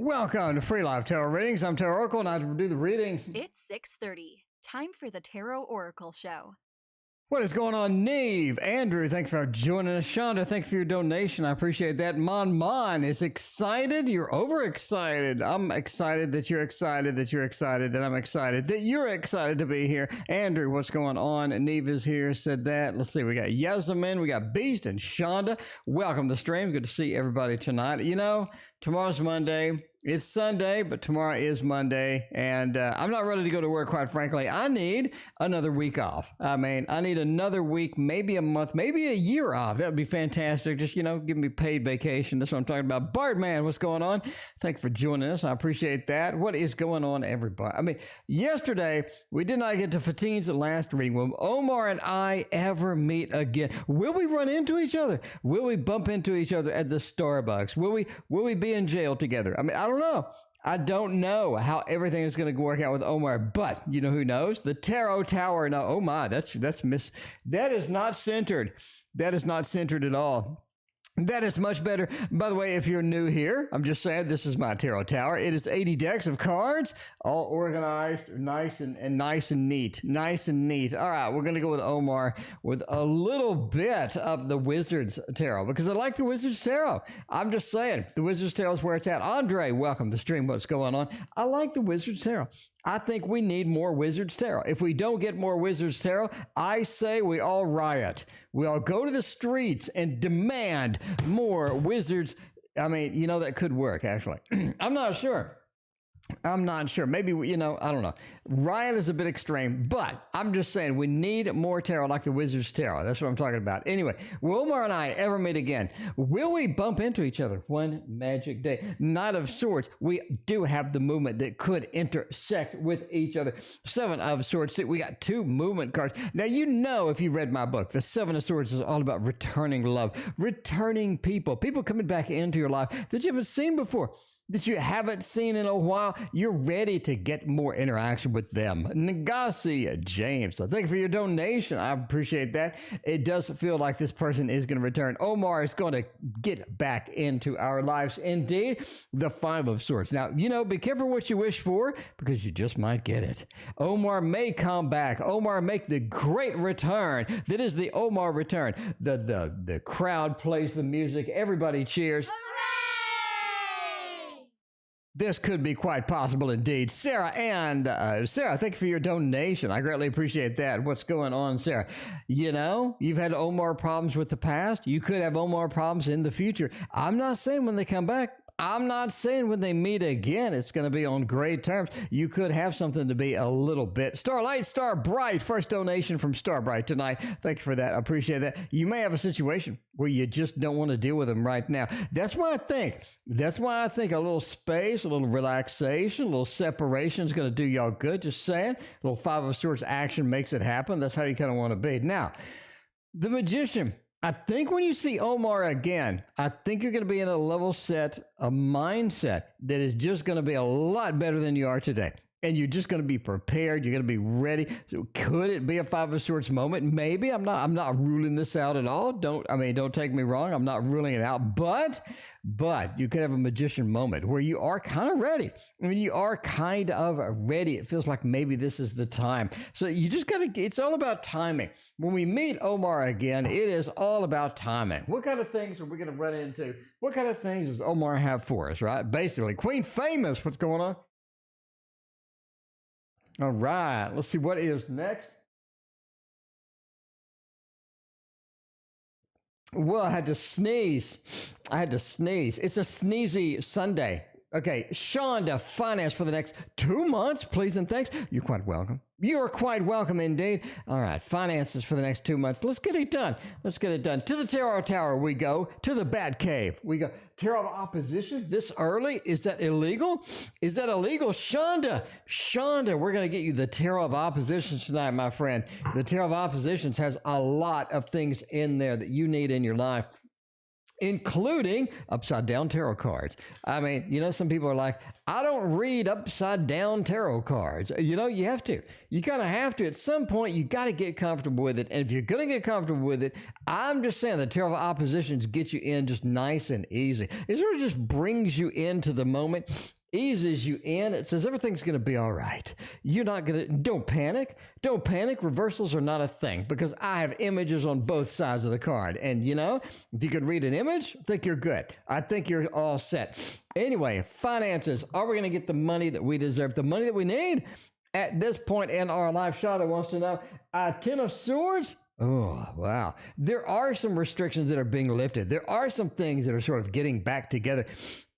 Welcome to Free Live Tarot Readings. I'm Tarot Oracle, and I do the readings. It's 6:30. Time for the Tarot Oracle Show. What is going on, Neve? Andrew, thanks for joining us. Shonda, thanks for your donation. I appreciate that. Mon is excited. You're overexcited. I'm excited that you're excited, that you're excited, that I'm excited, that you're excited to be here. Andrew, what's going on? Neve is here, said that. Let's see, we got Yasmin, we got Beast, and Shonda. Welcome to the stream. Good to see everybody tonight. You know, tomorrow's Monday. It's Sunday, but tomorrow is Monday, and I'm not ready to go to work, quite frankly. I need another week off. I mean, I need another week, maybe a month, maybe a year off. That would be fantastic. Just, you know, give me paid vacation. That's what I'm talking about. Bartman, what's going on? Thanks for joining us. I appreciate that. What is going on, everybody? I mean, yesterday, we did not get to Fatine's last reading. Will Omar and I ever meet again? Will we run into each other? Will we bump into each other at the Starbucks? Will we be in jail together? I mean, I don't know. I don't know how everything is going to work out with Omar, but you know who knows? The Tarot Tower. No, oh my, that is not centered. That is not centered at all. That is much better. By the way, if you're new here, I'm just saying this is my Tarot Tower. It is 80 decks of cards, all organized, nice and neat. Nice and neat. All right, we're going to go with Omar with a little bit of the Wizard's Tarot because I like the Wizard's Tarot. I'm just saying, the Wizard's Tarot is where it's at. Andre, welcome to the stream. What's going on? I like the Wizard's Tarot. I think we need more Wizard's Tarot. If we don't get more Wizard's Tarot, I say we all riot. We all go to the streets and demand more Wizards. I mean, you know, that could work, actually. I'm not sure. Maybe, you know, I don't know. Riot is a bit extreme, but I'm just saying we need more tarot like the Wizard's Tarot. That's what I'm talking about. Anyway, will Omar and I ever meet again? Will we bump into each other one magic day? Knight of Swords. We do have the movement that could intersect with each other. Seven of Swords. We got two movement cards. Now, you know, if you read my book, the Seven of Swords is all about returning love, returning people coming back into your life that you haven't seen before, that you haven't seen in a while. You're ready to get more interaction with them. Nagasi James, so thank you for your donation. I appreciate that. It does feel like this person is going to return. Omar is going to get back into our lives. Indeed, the Five of Swords. Now, you know, be careful what you wish for because you just might get it. Omar may come back. Omar make the great return. That is the Omar return. The crowd plays the music. Everybody cheers. This could be quite possible indeed. Sarah, thank you for your donation. I greatly appreciate that. What's going on, Sarah? You know, you've had Omar problems with the past. You could have Omar problems in the future. I'm not saying when they come back. I'm not saying when they meet again, it's going to be on great terms. You could have something to be a little bit. Starlight, Star Bright, first donation from Star Bright tonight. Thank you for that. I appreciate that. You may have a situation where you just don't want to deal with them right now. That's why I think a little space, a little relaxation, a little separation is going to do y'all good. Just saying. A little Five of Swords action makes it happen. That's how you kind of want to be. Now, the Magician. I think when you see Omar again, I think you're going to be in a level set, a mindset that is just going to be a lot better than you are today. And you're just going to be prepared. You're going to be ready. So could it be a Five of Swords moment? Maybe. I'm not ruling this out at all. Don't take me wrong. I'm not ruling it out. But you could have a Magician moment where you are kind of ready. I mean, you are kind of ready. It feels like maybe this is the time. So you just got to, it's all about timing. When we meet Omar again, it is all about timing. What kind of things are we going to run into? What kind of things does Omar have for us, right? Basically, Queen Famous, what's going on? All right, let's see what is next. Well, I had to sneeze. It's a sneezy Sunday. Okay, Shonda, finance for the next 2 months, please and thanks. You're quite welcome. You are quite welcome indeed. All right, finances for the next 2 months. Let's get it done. To the Tarot Tower we go. To the Bat Cave we go. Tarot of Oppositions this early? Is that illegal? Shonda, we're going to get you the Tarot of Oppositions tonight, my friend. The Tarot of Oppositions has a lot of things in there that you need in your life. including upside down tarot cards. I mean, you know, some people are like, I don't read upside down tarot cards. You know, you have to. You kind of have to. At some point, you got to get comfortable with it. And if you're going to get comfortable with it, I'm just saying the tarot of oppositions get you in just nice and easy. It sort of just brings you into the moment, eases you in. It says everything's going to be all right. You're not going to, don't panic. Don't panic. Reversals are not a thing because I have images on both sides of the card. And you know, if you can read an image, I think you're good. I think you're all set. Anyway, finances. Are we going to get the money that we deserve? The money that we need at this point in our life? Shada wants to know. 10 of Swords. Oh, wow. There are some restrictions that are being lifted. There are some things that are sort of getting back together.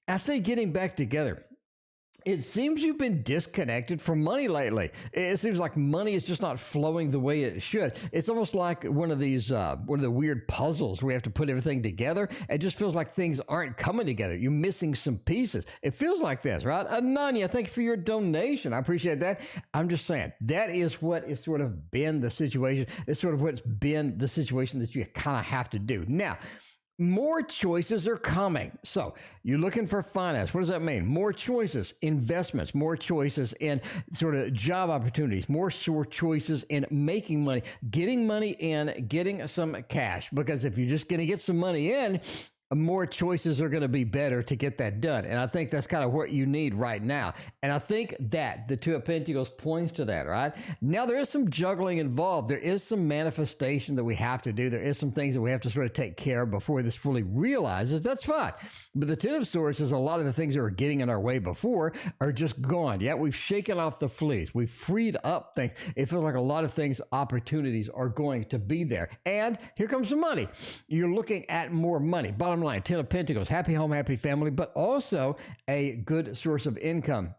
I say getting back together. It seems you've been disconnected from money lately. It seems like money is just not flowing the way it should. It's almost like one of these, one of the weird puzzles where we have to put everything together. It just feels like things aren't coming together. You're missing some pieces. It feels like this, right? Ananya, thank you for your donation. I appreciate that. I'm just saying that is what has sort of been the situation. It's sort of what's been the situation that you kind of have to do. Now, more choices are coming. So you're looking for finance. What does that mean? More choices, investments, more choices in sort of job opportunities, more choices in making money, getting money in, getting some cash. Because if you're just going to get some money in, more choices are going to be better to get that done. And I think that's kind of what you need right now. And I think that the Two of Pentacles points to that, right? Now, there is some juggling involved. There is some manifestation that we have to do. There is some things that we have to sort of take care of before this fully realizes. That's fine. But the Ten of Swords is a lot of the things that were getting in our way before are just gone. Yeah, we've shaken off the fleas. We've freed up things. It feels like a lot of things, opportunities are going to be there. And here comes some money. You're looking at more money. Bottom line, Ten of Pentacles, happy home, happy family, but also a good source of income.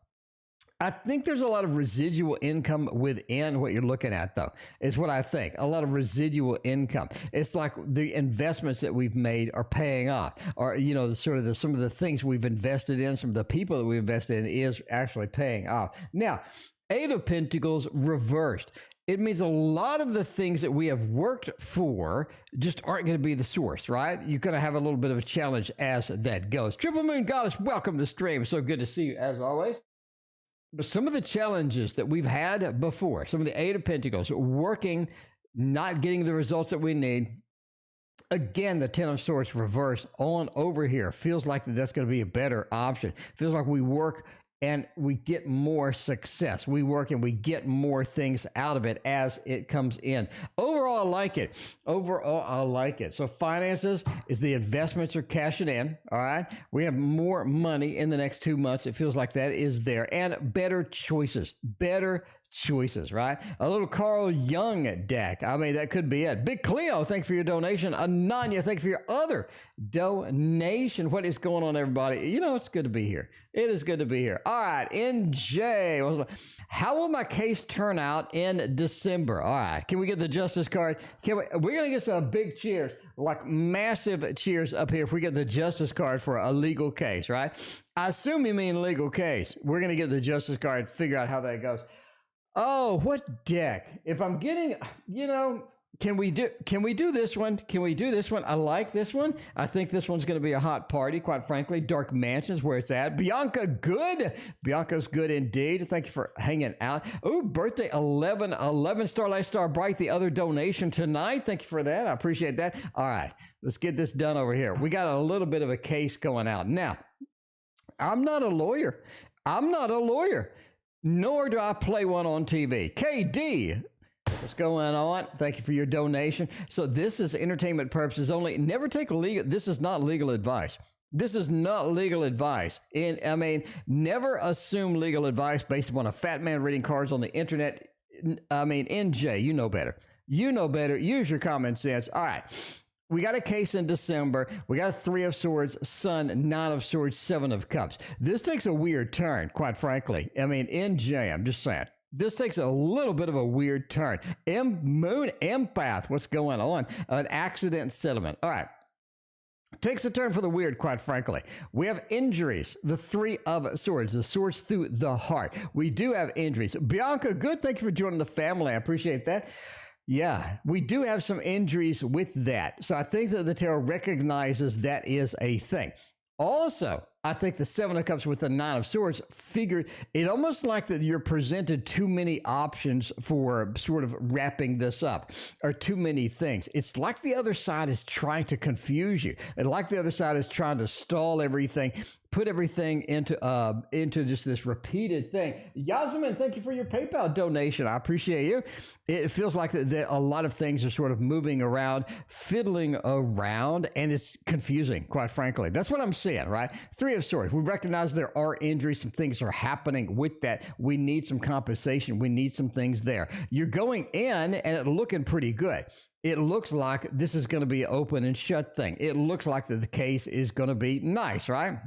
I think there's a lot of residual income within what you're looking at, though, is what I think. A lot of residual income. It's like the investments that we've made are paying off, or, you know, some of the things we've invested in, some of the people that we invested in is actually paying off. Now, Eight of Pentacles reversed. It means a lot of the things that we have worked for just aren't going to be the source, right? You're going to have a little bit of a challenge as that goes. Triple Moon Goddess, welcome to the stream. So good to see you as always. But some of the challenges that we've had before, some of the Eight of Pentacles, working, not getting the results that we need. Again, the Ten of Swords reversed on over here. Feels like that's going to be a better option. Feels like we work and we get more success. We work and we get more things out of it as it comes in. Overall, I like it. Overall, I like it. So finances is the investments are cashing in. All right. We have more money in the next 2 months. It feels like that is there. And better choices. Right? A little Carl Jung deck. I mean, that could be it. Big Cleo, thank you for your donation. Ananya, thank you for your other donation. What is going on, everybody? You know, it's good to be here. It is good to be here. All right, NJ, how will my case turn out in December? All right, can we get the Justice card? We're going to get some big cheers, like massive cheers up here if we get the Justice card for a legal case, right? I assume you mean legal case. We're going to get the Justice card, figure out how that goes. Oh, what deck? If I'm getting, you know, can we do this one? Can we do this one? I like this one. I think this one's going to be a hot party, quite frankly. Dark Mansion's where it's at. Bianca, good. Bianca's good indeed. Thank you for hanging out. Oh, birthday 11 Starlight Star Bright, the other donation tonight. Thank you for that. I appreciate that. All right, let's get this done over here. We got a little bit of a case going out. Now, I'm not a lawyer. Nor do I play one on TV. KD, what's going on? Thank you for your donation. So this is entertainment purposes only. Never take legal. This is not legal advice. This is not legal advice. And I mean, never assume legal advice based upon a fat man reading cards on the internet. I mean, NJ, you know better. You know better. Use your common sense. All right. We got a case in December. We got a Three of Swords, Sun, Nine of Swords, Seven of Cups. This takes a weird turn, quite frankly. I mean, NJ, I'm just saying. This takes a little bit of a weird turn. Moon Empath, what's going on? An accident settlement. All right. Takes a turn for the weird, quite frankly. We have injuries. The Three of Swords, the swords through the heart. We do have injuries. Bianca, good. Thank you for joining the family. I appreciate that. Yeah, we do have some injuries with that. So I think that the tarot recognizes that is a thing. Also, I think the Seven of Cups with the Nine of Swords figured it almost like that you're presented too many options for sort of wrapping this up, or too many things. It's like the other side is trying to confuse you, and like the other side is trying to stall everything, put everything into just this repeated thing. Yasmin, thank you for your PayPal donation. I appreciate you. It feels like that a lot of things are sort of moving around, fiddling around, and it's confusing, quite frankly. That's what I'm seeing, right? Three of Swords. We recognize there are injuries. Some things are happening with that. We need some compensation. We need some things there. You're going in and it's looking pretty good. It looks like this is going to be an open and shut thing. It looks like that the case is going to be nice, right?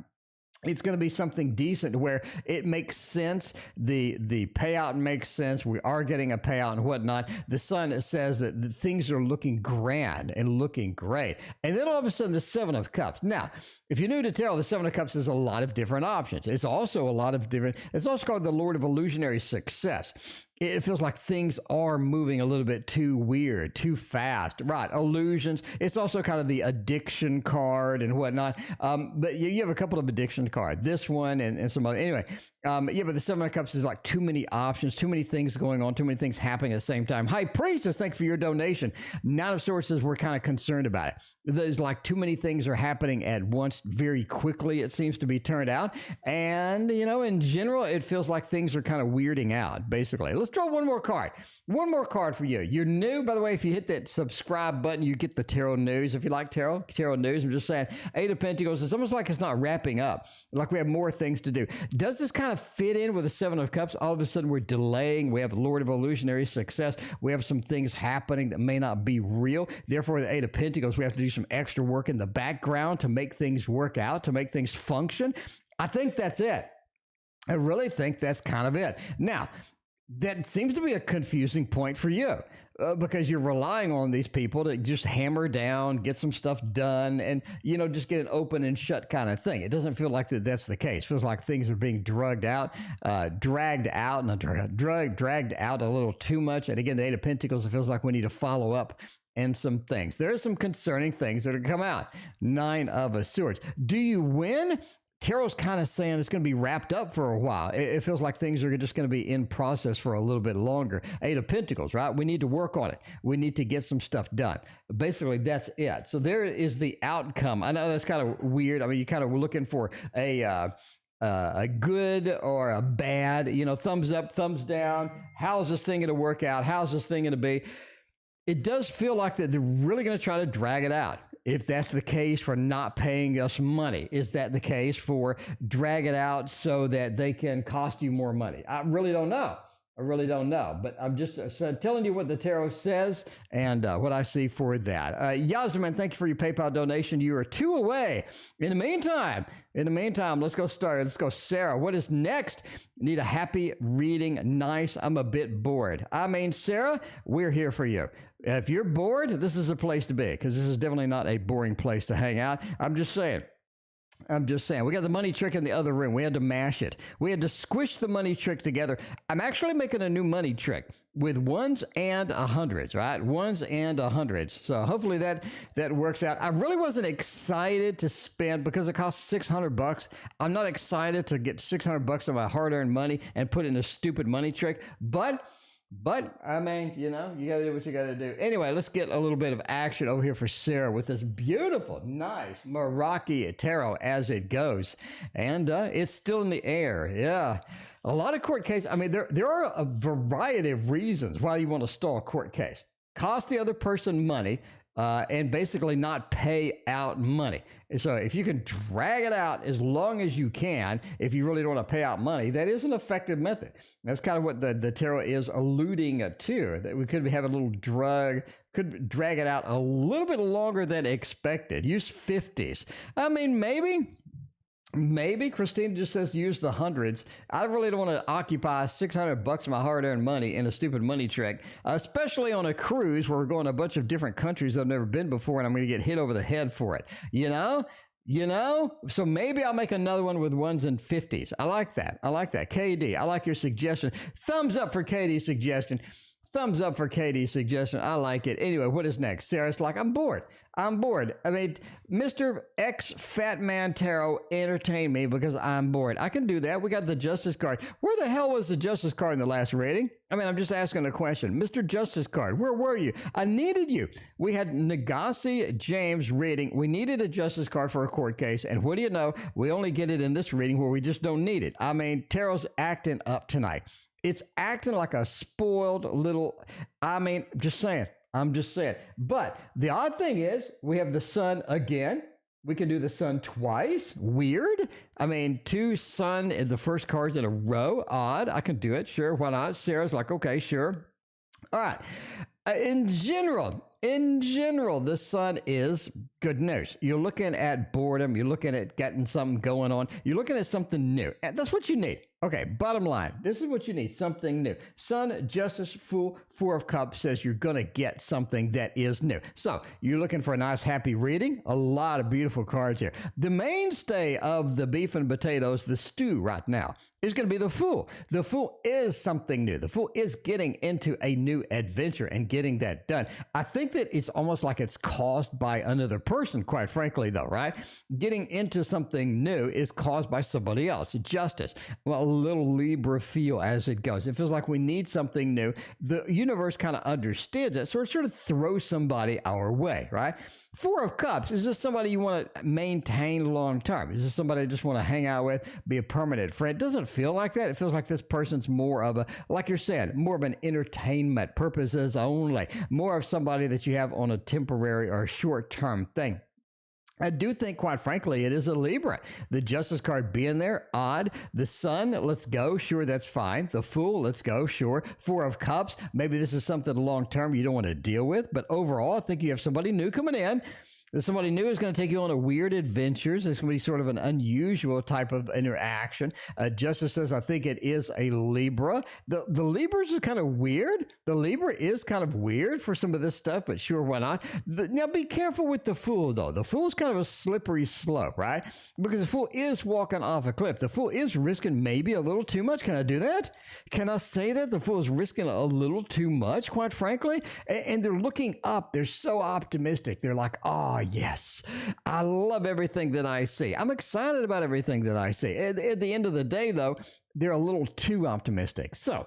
It's going to be something decent where it makes sense. The payout makes sense. We are getting a payout and whatnot. The Sun says that the things are looking grand and looking great. And then all of a sudden, the Seven of Cups. Now, if you're new to tarot, the Seven of Cups is a lot of different options. It's also a lot of different, it's also called the Lord of Illusionary Success. It feels like things are moving a little bit too weird, too fast. Right, illusions. It's also kind of the addiction card and whatnot. But you have a couple of addiction cards. This one and some other. Anyway, yeah, but the Seven of Cups is like too many options, too many things going on, too many things happening at the same time. Hi, Priestess, thanks for your donation. Nine of Swords says we're kind of concerned about it. There's like too many things are happening at once very quickly, it seems to be turned out. And, you know, in general, it feels like things are kind of weirding out, basically. Let's draw one more card. One more card for you. You're new, by the way. If you hit that subscribe button, you get the tarot news. If you like tarot news, I'm just saying, Eight of Pentacles, it's almost like it's not wrapping up, like we have more things to do. Does this kind of fit in with the Seven of Cups? All of a sudden, we're delaying. We have Lord of Illusionary Success. We have some things happening that may not be real. Therefore, the Eight of Pentacles, we have to do some extra work in the background to make things work out, to make things function. I think that's it. I really think that's kind of it. Now, that seems to be a confusing point for you because you're relying on these people to just hammer down, get some stuff done, and, you know, just get an open and shut kind of thing. It doesn't feel like that's the case. It feels like things are being dragged out a little too much. And again, the Eight of Pentacles, it feels like we need to follow up and some things. There are some concerning things that are come out. Nine of Swords. Do you win? Tarot's kind of saying it's going to be wrapped up for a while. It feels like things are just going to be in process for a little bit longer. Eight of Pentacles, right? We need to work on it. We need to get some stuff done. Basically, that's it. So there is the outcome. I know that's kind of weird. I mean, you kind of were looking for a good or a bad, you know, thumbs up, thumbs down. How's this thing going to work out? How's this thing going to be? It does feel like that they're really going to try to drag it out. If that's the case for not paying us money, is that the case for drag it out so that they can cost you more money? I really don't know. I really don't know, but I'm just telling you what the tarot says and what I see for that. Yasmin, thank you for your PayPal donation. You are 2 away. In the meantime, let's go start. Let's go, Sarah. What is next? Need a happy reading. Nice. I'm a bit bored. I mean, Sarah, we're here for you. If you're bored, this is a place to be because this is definitely not a boring place to hang out. I'm just saying. We got the money trick in the other room. We had to mash it. We had to squish the money trick together. I'm actually making a new money trick with ones and hundreds, right? Ones and hundreds. So hopefully that works out. I really wasn't excited to spend because it costs $600. I'm not excited to get $600 of my hard-earned money and put it in a stupid money trick, but I mean, you know, you got to do what you got to do. Anyway, let's get a little bit of action over here for Sarah with this beautiful, nice Meraki tarot as it goes. And it's still in the air. Yeah. A lot of court cases. I mean, there are a variety of reasons why you want to stall a court case. Cost the other person money. And basically not pay out money. So if you can drag it out as long as you can, if you really don't want to pay out money, that is an effective method. That's kind of what the tarot is alluding to, that we could have a little could drag it out a little bit longer than expected. Use 50s. I mean, Maybe Christine just says use the hundreds. I really don't want to occupy $600 of my hard-earned money in a stupid money trick, especially on a cruise where we're going to a bunch of different countries I've never been before, and I'm going to get hit over the head for it. You know? So maybe I'll make another one with ones and 50s. I like that. KD, I like your suggestion. Thumbs up for KD's suggestion. Thumbs up for Katie's suggestion. I like it. Anyway, what is next? Sarah's like, I'm bored. I'm bored. I mean, Mr. X Fat Man Tarot, entertain me because I'm bored. I can do that. We got the Justice card. Where the hell was the Justice card in the last reading? I mean, I'm just asking a question. Mr. Justice card, where were you? I needed you. We had Nagasi James reading. We needed a Justice card for a court case. And what do you know? We only get it in this reading where we just don't need it. I mean, Tarot's acting up tonight. It's acting like a spoiled little, I mean, just saying. I'm just saying. But the odd thing is we have the sun again. We can do the sun twice. Weird. I mean, 2 sun in the first cards in a row. Odd. I can do it. Sure. Why not? Sarah's like, okay, sure. All right. In general, the sun is good news. You're looking at boredom. You're looking at getting something going on. You're looking at something new. And that's what you need. Okay, bottom line, this is what you need, something new. Sun, Justice, Fool, 4 of Cups says you're going to get something that is new. So you're looking for a nice, happy reading. A lot of beautiful cards here. The mainstay of the beef and potatoes, the stew right now, is going to be the Fool. The Fool is something new. The Fool is getting into a new adventure and getting that done. I think that it's almost like it's caused by another person, quite frankly, though, right? Getting into something new is caused by somebody else. Justice. Well, a little Libra feel as it goes. It feels like we need something new. The universe kind of understands it, so it sort of throws somebody our way, right? 4 of Cups. Is this somebody you want to maintain long term? Is this somebody you just want to hang out with, be a permanent friend? It doesn't feel like that. It feels like this person's more of a, like you're saying, more of an entertainment purposes only, more of somebody that you have on a temporary or short-term thing. I do think, quite frankly, it is a Libra. The Justice card being there, odd. The Sun, let's go. Sure, that's fine. The Fool, let's go. Sure. 4 of Cups, maybe this is something long-term you don't want to deal with. But overall, I think you have somebody new coming in. Somebody new is going to take you on a weird adventures. It's going to be sort of an unusual type of interaction. Justice says, I think it is a Libra. The Libras are kind of weird. The Libra is kind of weird for some of this stuff, but sure, why not? Now, be careful with the Fool, though. The Fool is kind of a slippery slope, right? Because the Fool is walking off a cliff. The Fool is risking maybe a little too much. Can I do that? Can I say that? The Fool is risking a little too much, quite frankly. And they're looking up. They're so optimistic. They're like, oh, yes, I love everything that I see. I'm excited about everything that I see. At the end of the day, though, they're a little too optimistic. So,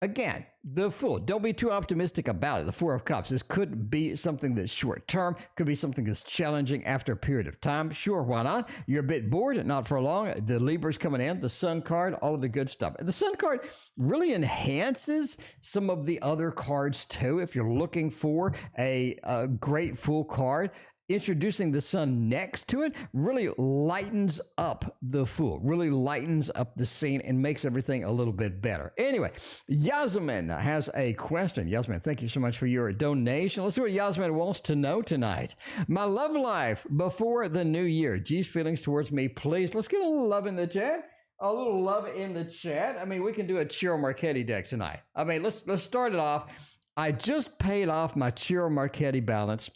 again, the Fool, don't be too optimistic about it. The 4 of Cups, this could be something that's short term, could be something that's challenging after a period of time. Sure, why not? You're a bit bored, not for long. The Libra's coming in, the Sun card, all of the good stuff. And the Sun card really enhances some of the other cards too. If you're looking for a great Fool card, introducing the Sun next to it really lightens up the Fool, really lightens up the scene and makes everything a little bit better. Anyway, Yasmin has a question. Yasmin, thank you so much for your donation. Let's see what Yasmin wants to know tonight. My love life before the new year. G's feelings towards me, please. Let's get a little love in the chat. A little love in the chat. I mean, we can do a Chiro Marchetti deck tonight. I mean, let's start it off. I just paid off my Chiro Marchetti balance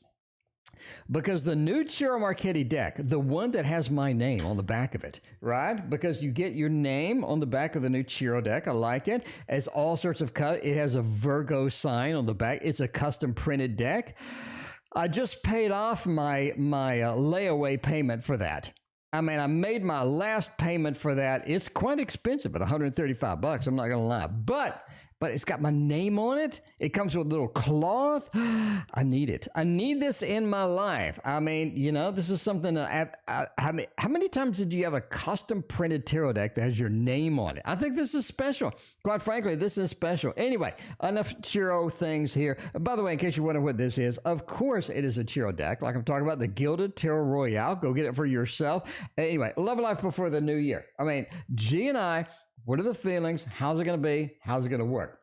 because the new Chiro Marchetti deck, the one that has my name on the back of it, right? Because you get your name on the back of the new Chiro deck. I like it. It's all sorts of it has a Virgo sign on the back. It's a custom printed deck. I just paid off my layaway payment for that. I mean, I made my last payment for that. It's quite expensive at $135. I'm not going to lie. But it's got my name on it. It comes with a little cloth. I need it. I need this in my life. I mean, you know, this is something that how many times did you have a custom printed tarot deck that has your name on it? I think this is special. Quite frankly, this is special. Anyway, enough Chiro things here. By the way, in case you wonder what this is, of course it is a Chiro deck. Like I'm talking about, the Gilded Tarot Royale. Go get it for yourself. Anyway, love life before the new year. I mean, G and I, what are the feelings? How's it going to be? How's it going to work?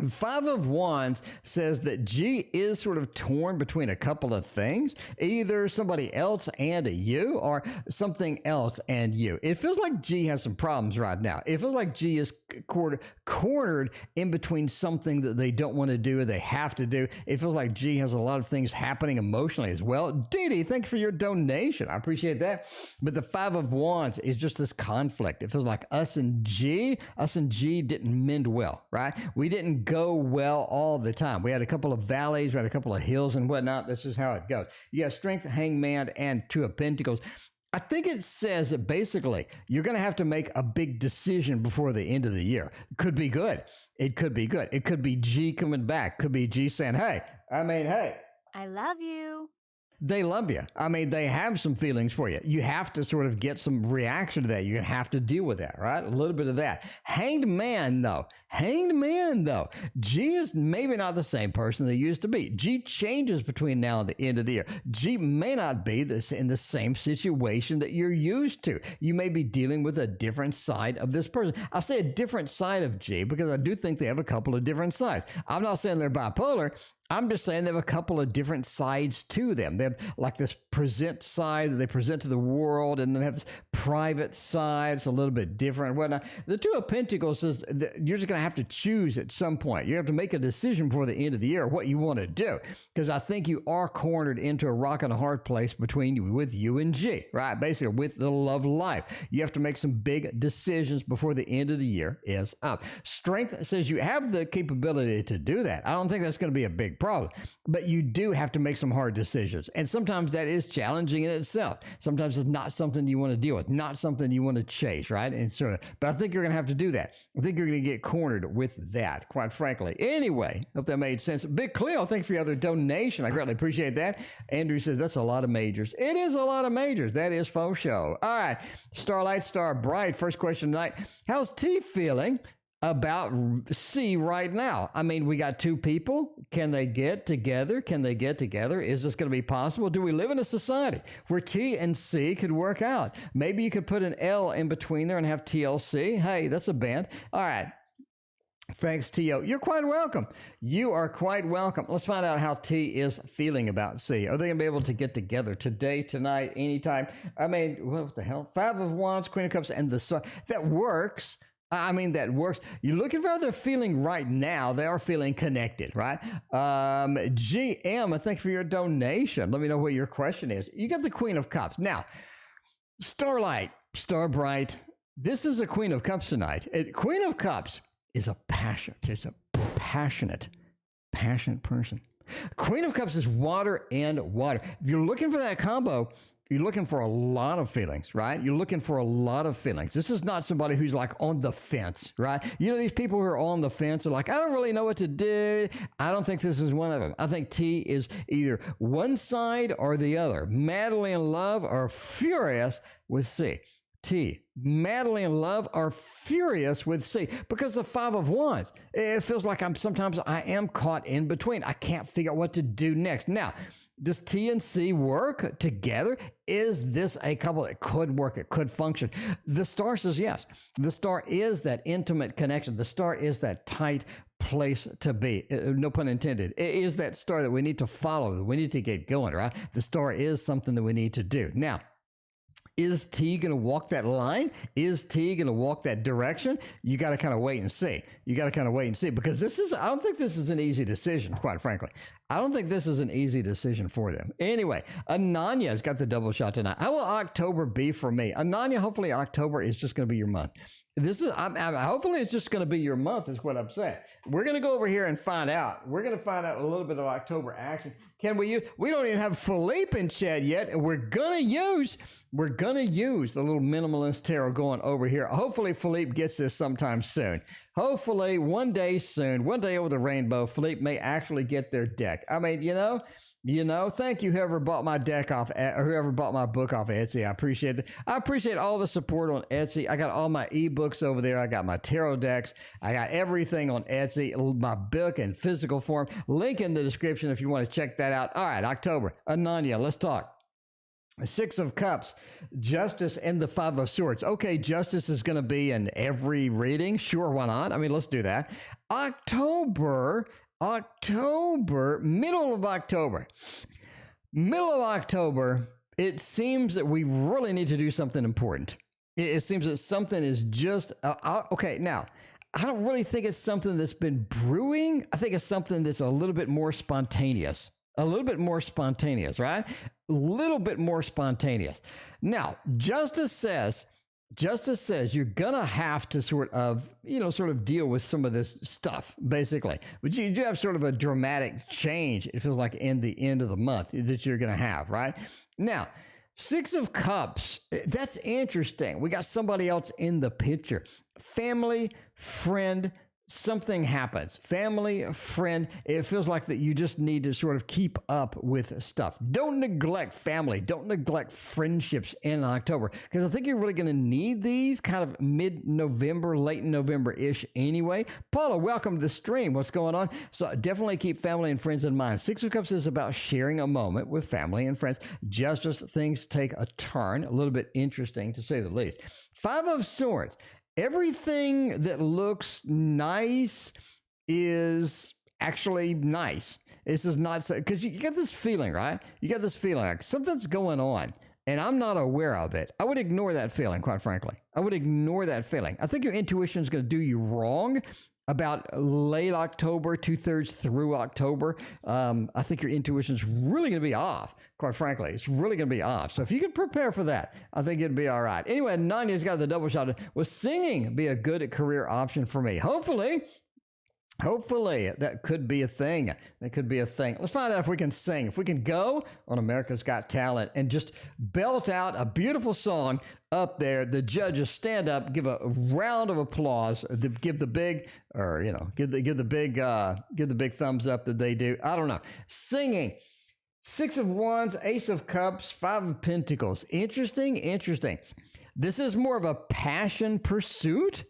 5 of Wands says that G is sort of torn between a couple of things, either somebody else and you or something else and you. It feels like G has some problems right now. It feels like G is cornered in between something that they don't want to do or they have to do. It feels like G has a lot of things happening emotionally as well. Dee, thanks for your donation. I appreciate that. But the 5 of Wands is just this conflict. It feels like us and G didn't mend well, right? We didn't didn't go well all the time. We had a couple of valleys, we had a couple of hills and whatnot. This is how it goes. You got Strength, Hangman, and Two of Pentacles. I think it says that basically you're going to have to make a big decision before the end of the year. It could be good. It could be good. It could be G coming back. Could be G saying, hey, I love you. they love you. I mean, they have some feelings for you. You have to sort of get some reaction to that. You're going to have to deal with that, right? A little bit of that. Hanged man, though. G is maybe not the same person they used to be. G changes between now and the end of the year. G may not be in the same situation that you're used to. You may be dealing with a different side of this person. I'll say a different side of G because I do think they have a couple of different sides. I'm not saying they're bipolar. I'm just saying they have a couple of different sides to them. They have like this present side that they present to the world, and then they have this private side. It's a little bit different. Whatnot. The Two of Pentacles says that you're just going to have to choose at some point. You have to make a decision before the end of the year what you want to do, because I think you are cornered into a rock and a hard place with you and G, right? Basically, with the love life. You have to make some big decisions before the end of the year is up. Strength says you have the capability to do that. I don't think that's going to be a big problem, but you do have to make some hard decisions, and sometimes that is challenging in itself. Sometimes it's not something you want to deal with, not something you want to chase, right? And but I think you're going to have to do that. I think you're going to get cornered with that, quite frankly. Anyway, hope that made sense. Big Cleo, thank you for your other donation. I greatly appreciate that. Andrew says that's a lot of majors. It is a lot of majors. That is faux show. All right, Starlight, Star Bright. First question tonight: how's T feeling about C right now? I mean, we got two people. Can they get together? Is this going to be possible? Do we live in a society where T and C could work out? Maybe you could put an L in between there and have TLC. Hey, that's a band. All right. Thanks, T.O. You're quite welcome. You are quite welcome. Let's find out how T is feeling about C. Are they going to be able to get together today, tonight, anytime? I mean, what the hell? Five of Wands, Queen of Cups, and the Sun. That works. I mean, that works. You're looking for how they're feeling right now. They are feeling connected, right? GM, I thank you for your donation. Let me know what your question is. You got the Queen of Cups. Now, Starlight, Star Bright, this is a Queen of Cups tonight. Queen of Cups is a passionate person. Queen of Cups is water and water. If you're looking for that combo, you're looking for a lot of feelings, right? You're looking for a lot of feelings. This is not somebody who's like on the fence, right? You know, these people who are on the fence are like, I don't really know what to do. I don't think this is one of them. I think T is either one side or the other, madly in love or furious with C. T, madly in love or furious with C, because the Five of Wands, it feels like sometimes I am caught in between. I can't figure out what to do next. Now, does T and C work together? Is this a couple that could work, that could function? The star says yes. The star is that intimate connection. The star is that tight place to be. No pun intended. It is that star that we need to follow, that we need to get going, right? The star is something that we need to do. Now, is T going to walk that line? Is T going to walk that direction? You got to kind of wait and see. Because I don't think this is an easy decision, quite frankly. I don't think this is an easy decision for them. Anyway, Ananya's got the double shot tonight. How will October be for me? Ananya, hopefully October is just going to be your month. Hopefully it's just going to be your month is what I'm saying. We're going to go over here and find out. We're going to find out a little bit of October action. We don't even have Philippe in chat yet, and we're going to use the little minimalist tarot going over here. Hopefully Philippe gets this sometime soon. Hopefully one day soon, one day over the rainbow, Philippe may actually get their deck. I mean, thank you whoever bought my deck off, or whoever bought my book off of Etsy. I appreciate it. I appreciate all the support on Etsy. I got all my ebooks over there. I got my tarot decks. I got everything on Etsy, my book in physical form. Link in the description if you want to check that out. All right, October. Ananya, let's talk. Six of Cups, Justice, and the Five of Swords. Okay, Justice is going to be in every reading. Sure, why not? I mean, let's do that. October, middle of October, it seems that we really need to do something important. It seems that something is just, okay, now, I don't really think it's something that's been brewing. I think it's something that's a little bit more spontaneous. Right? A little bit more spontaneous. Now, Justice says Justice says you're going to have to sort of deal with some of this stuff, basically. But you do have sort of a dramatic change, it feels like, in the end of the month that you're going to have, right? Now, Six of Cups, that's interesting. We got somebody else in the picture. Family, friend, something happens. Family, friend, it feels like that you just need to sort of keep up with stuff. Don't neglect family. Don't neglect friendships in October, because I think you're really going to need these kind of mid-November, late November-ish anyway. Paula, welcome to the stream. What's going on? So definitely keep family and friends in mind. Six of Cups is about sharing a moment with family and friends. Justice, things take a turn, a little bit interesting to say the least. Five of Swords. Everything that looks nice is actually nice. This is not so, because you get this feeling, right? You get this feeling like something's going on and I'm not aware of it. I would ignore that feeling, quite frankly. I would ignore that feeling. I think your intuition is going to do you wrong about late October, 2/3 through October. I think your intuition is really going to be off, quite frankly. It's really going to be off. So if you can prepare for that, I think it'd be all right. Anyway, Nanya's got the double shot. Will singing be a good career option for me? Hopefully that could be a thing. That could be a thing. Let's find out if we can sing. If we can go on America's Got Talent and just belt out a beautiful song up there, the judges stand up, give a round of applause, give the big thumbs up that they do. I don't know. Singing. Six of Wands, Ace of Cups, Five of Pentacles. Interesting. This is more of a passion pursuit.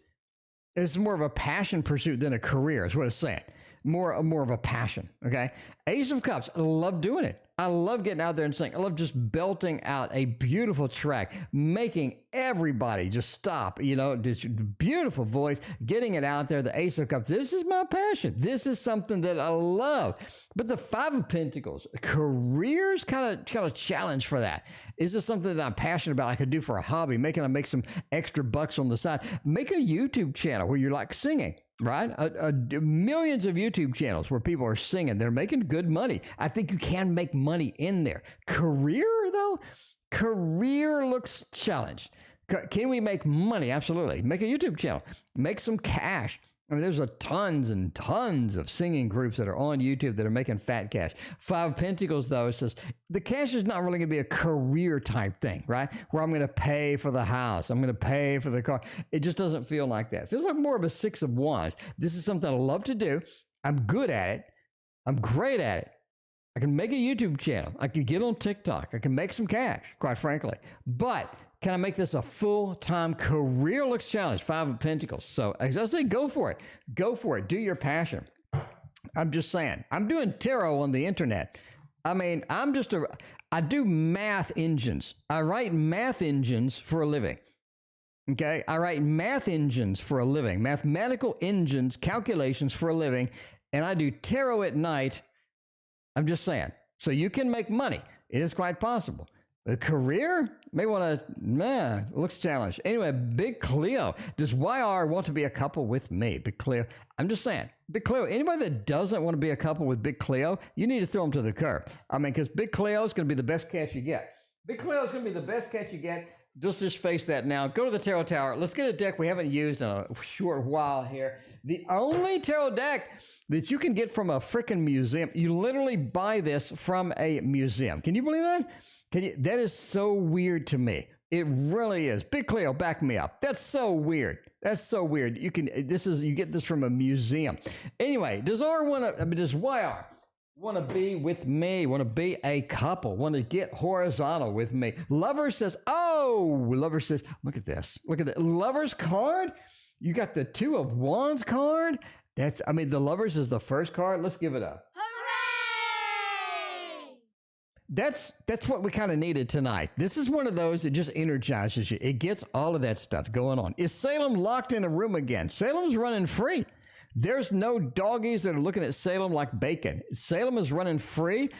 It's more of a passion pursuit than a career, is what it's saying. More of a passion, okay? Ace of Cups, I love doing it. I love getting out there and singing. I love just belting out a beautiful track, making everybody just stop, just beautiful voice, getting it out there. The Ace of Cups, this is my passion. This is something that I love. But the Five of Pentacles, career's kind of challenge for that. Is this something that I'm passionate about I could do for a hobby? Make some extra bucks on the side. Make a YouTube channel where you're like singing. Right? Millions of YouTube channels where people are singing. They're making good money. I think you can make money in there. Career, though? Career looks challenged. Can we make money? Absolutely. Make a YouTube channel. Make some cash. I mean, there's tons and tons of singing groups that are on YouTube that are making fat cash. Five of Pentacles, though, it says the cash is not really going to be a career type thing, right? Where I'm going to pay for the house. I'm going to pay for the car. It just doesn't feel like that. It feels like more of a Six of Wands. This is something I love to do. I'm good at it. I'm great at it. I can make a YouTube channel. I can get on TikTok. I can make some cash, quite frankly. But can I make this a full-time career? Looks challenged. Five of Pentacles. So as I say, go for it. Go for it. Do your passion. I'm just saying. I'm doing tarot on the internet. I mean, I do math engines. I write math engines for a living. Okay? I write math engines for a living. Mathematical engines, calculations for a living. And I do tarot at night. I'm just saying. So you can make money. It is quite possible. A career? May want to, looks challenged. Anyway, Big Cleo. Does YR want to be a couple with me? Big Cleo. I'm just saying. Big Cleo, anybody that doesn't want to be a couple with Big Cleo, you need to throw them to the curb. I mean, because Big Cleo is going to be the best catch you get. Big Cleo is going to be the best catch you get. Just face that now. Go to the Tarot Tower. Let's get a deck we haven't used in a short while here. The only tarot deck that you can get from a freaking museum. You literally buy this from a museum. Can you believe that? That is so weird to me. It really is. Big Cleo, back me up. That's so weird. That's so weird. You get this from a museum. Anyway, does YR want to be with me? Want to be a couple? Want to get horizontal with me? Lover says, look at this. Look at the Lover's card. You got the Two of Wands card. The Lovers is the first card. Let's give it up. That's what we kind of needed tonight. This is one of those that just energizes you. It gets all of that stuff going on. Is Salem locked in a room again? Salem's running free. There's no doggies that are looking at Salem like bacon. Salem is running free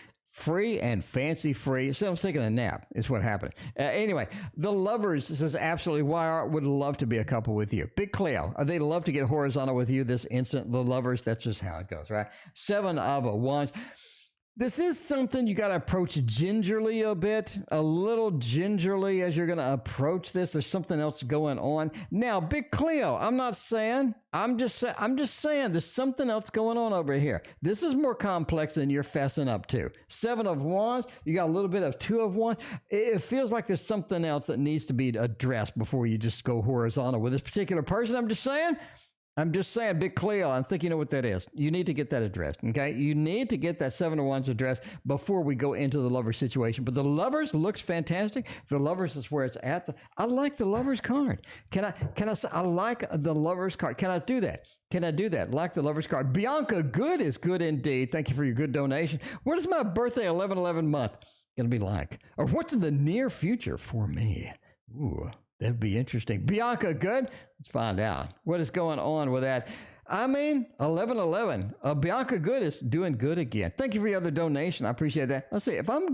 and fancy free. Salem's taking a nap is what happened. Anyway, the Lovers says absolutely YR would love to be a couple with you. Big Cleo, they'd love to get horizontal with you this instant. The Lovers, that's just how it goes, right? Seven of Wands. This is something you got to approach gingerly a bit, a little gingerly as you're going to approach this. There's something else going on. Now, Big Cleo, I'm just saying there's something else going on over here. This is more complex than you're fessing up to. 7 of Wands, you got a little bit of 2 of Wands. It feels like there's something else that needs to be addressed before you just go horizontal with this particular person. I'm just saying, Big Cleo, I think you know what that is. You need to get that addressed, okay? You need to get that 7 of Wands addressed before we go into the Lovers situation. But the Lovers looks fantastic. The Lovers is where it's at. I like the Lovers card. Can I say, I like the Lovers card. Can I do that? Like the Lovers card. Bianca, good is good indeed. Thank you for your good donation. What is my birthday 11/11 month going to be like? Or what's in the near future for me? Ooh. That'd be interesting. Bianca, good? Let's find out. What is going on with that? I mean, 11/11. Bianca Good is doing good again. Thank you for your other donation. I appreciate that. Let's see. If I'm a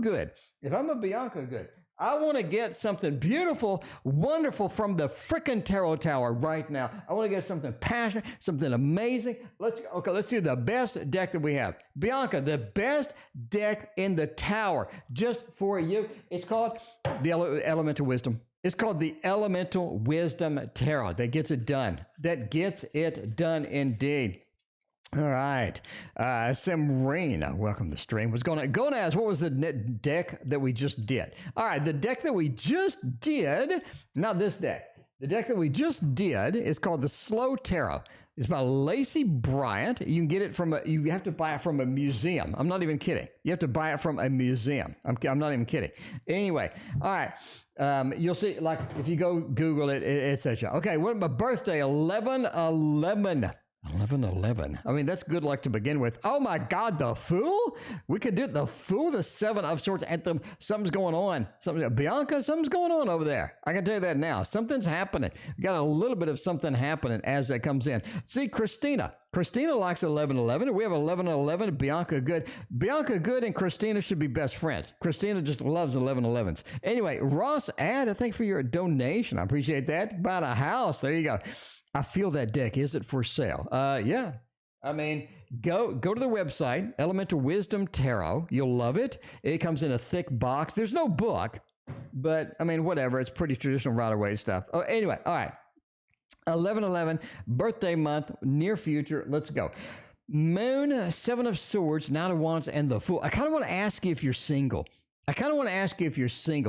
Bianca Good, I want to get something beautiful, wonderful from the frickin' Tarot Tower right now. I want to get something passionate, something amazing. Let's see the best deck that we have. Bianca, the best deck in the tower just for you. It's called the Elemental Wisdom. It's called the Elemental Wisdom Tarot. That gets it done. That gets it done indeed. All right. Samrina, welcome to the stream. What's going on? Gonaz, what was the deck that we just did? All right, the deck that we just did, not this deck. The deck that we just did is called the Slow Tarot. It's by Lacey Bryant. You can get it you have to buy it from a museum. I'm not even kidding. You have to buy it from a museum. I'm not even kidding. Anyway, all right. You'll see, like, if you go Google it, it says, okay, what my birthday, 11/11. 11/11. I mean, that's good luck to begin with. Oh my God, the Fool? We could do the Fool, the 7 of Swords anthem. Something's going on. Bianca, something's going on over there. I can tell you that now. Something's happening. We got a little bit of something happening as that comes in. See, Christina. Christina likes 11/11. We have 11/11. Bianca Good. Bianca Good and Christina should be best friends. Christina just loves 11/11s. Anyway, Ross Ad, I thank for your donation. I appreciate that. Bought a house. There you go. I feel that deck. Is it for sale? Yeah. I mean, go to the website, Elemental Wisdom Tarot. You'll love it. It comes in a thick box. There's no book, but I mean, whatever. It's pretty traditional Rider-Waite stuff. Oh, anyway, all right. 11/11, birthday month, near future. Let's go. Moon, 7 of Swords, 9 of Wands, and the Fool. I kind of want to ask you if you're single.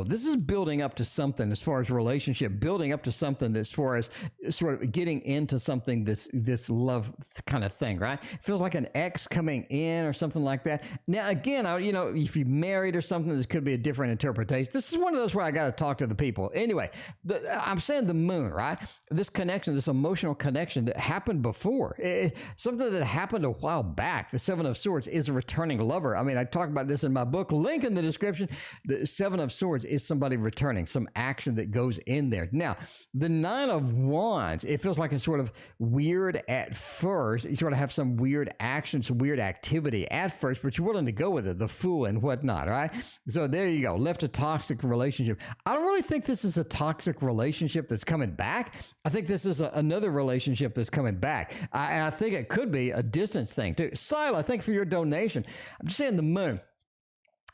This is building up to something as far as relationship, building up to something as far as sort of getting into something that's this love kind of thing, right? It feels like an ex coming in or something like that. Now, again, if you're married or something, this could be a different interpretation. This is one of those where I got to talk to the people. Anyway, I'm saying the Moon, right? This connection, this emotional connection that happened before, something that happened a while back. The 7 of Swords is a returning lover. I mean, I talk about this in my book, link in the description. The 7 of Swords is somebody returning, some action that goes in there. Now, the 9 of Wands, it feels like it's sort of weird at first. You sort of have some weird action, some weird activity at first, but you're willing to go with it, the Fool and whatnot, right? So there you go, left a toxic relationship. I don't really think this is a toxic relationship that's coming back. I think this is another relationship that's coming back. And I think it could be a distance thing too. Sila, thank you for your donation. I'm just saying the Moon.